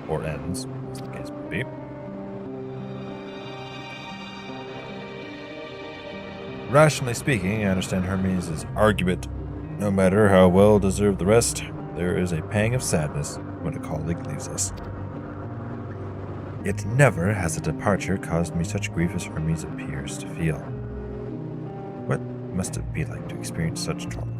Or ends, as the case may be. Rationally speaking, I understand Hermes' argument. No matter how well deserved the rest, there is a pang of sadness when a colleague leaves us. Yet never has a departure caused me such grief as Hermes appears to feel. What must it be like to experience such trauma?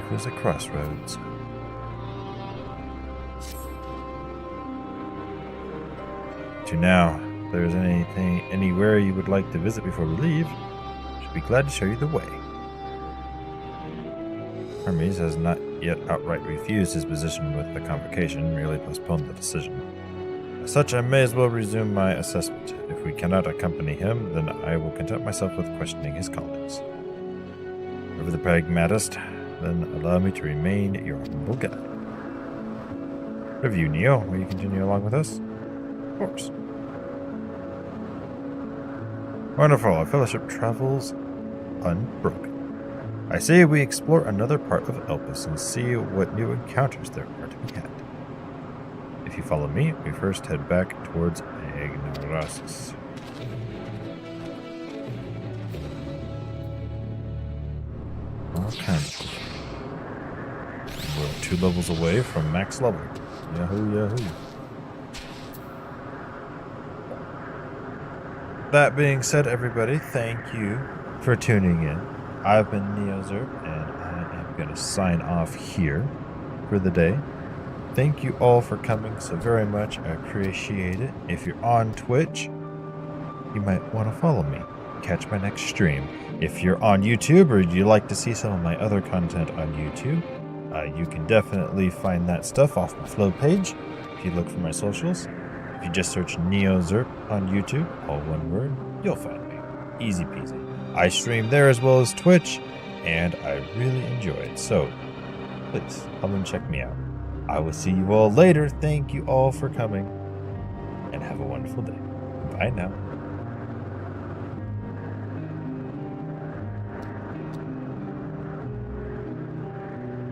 Life is a crossroads. To now, if there is anywhere you would like to visit before we leave, I should be glad to show you the way. Hermes has not yet outright refused his position with the convocation, merely postponed the decision. As such, I may as well resume my assessment. If we cannot accompany him, then I will content myself with questioning his colleagues. Over the pragmatist, then allow me to remain your humble guide. Review, Neo. Will you continue along with us? Of course. Wonderful. Our fellowship travels unbroken. I say we explore another part of Elpis and see what new encounters there are to be had. If you follow me, we first head back towards Ignorasis. All kinds of cool. We're 2 levels away from max level. Yahoo, yahoo. That being said, everybody, thank you for tuning in. I've been NeoZerp, and I am going to sign off here for the day. Thank you all for coming so very much. I appreciate it. If you're on Twitch, you might want to follow me. Catch my next stream. If you're on YouTube or you like to see some of my other content on YouTube, you can definitely find that stuff off my Flow page if you look for my socials. If you just search NeoZerp on YouTube, all one word, you'll find me. Easy peasy. I stream there as well as Twitch, and I really enjoy it. So, please, come and check me out. I will see you all later. Thank you all for coming, and have a wonderful day. Bye now.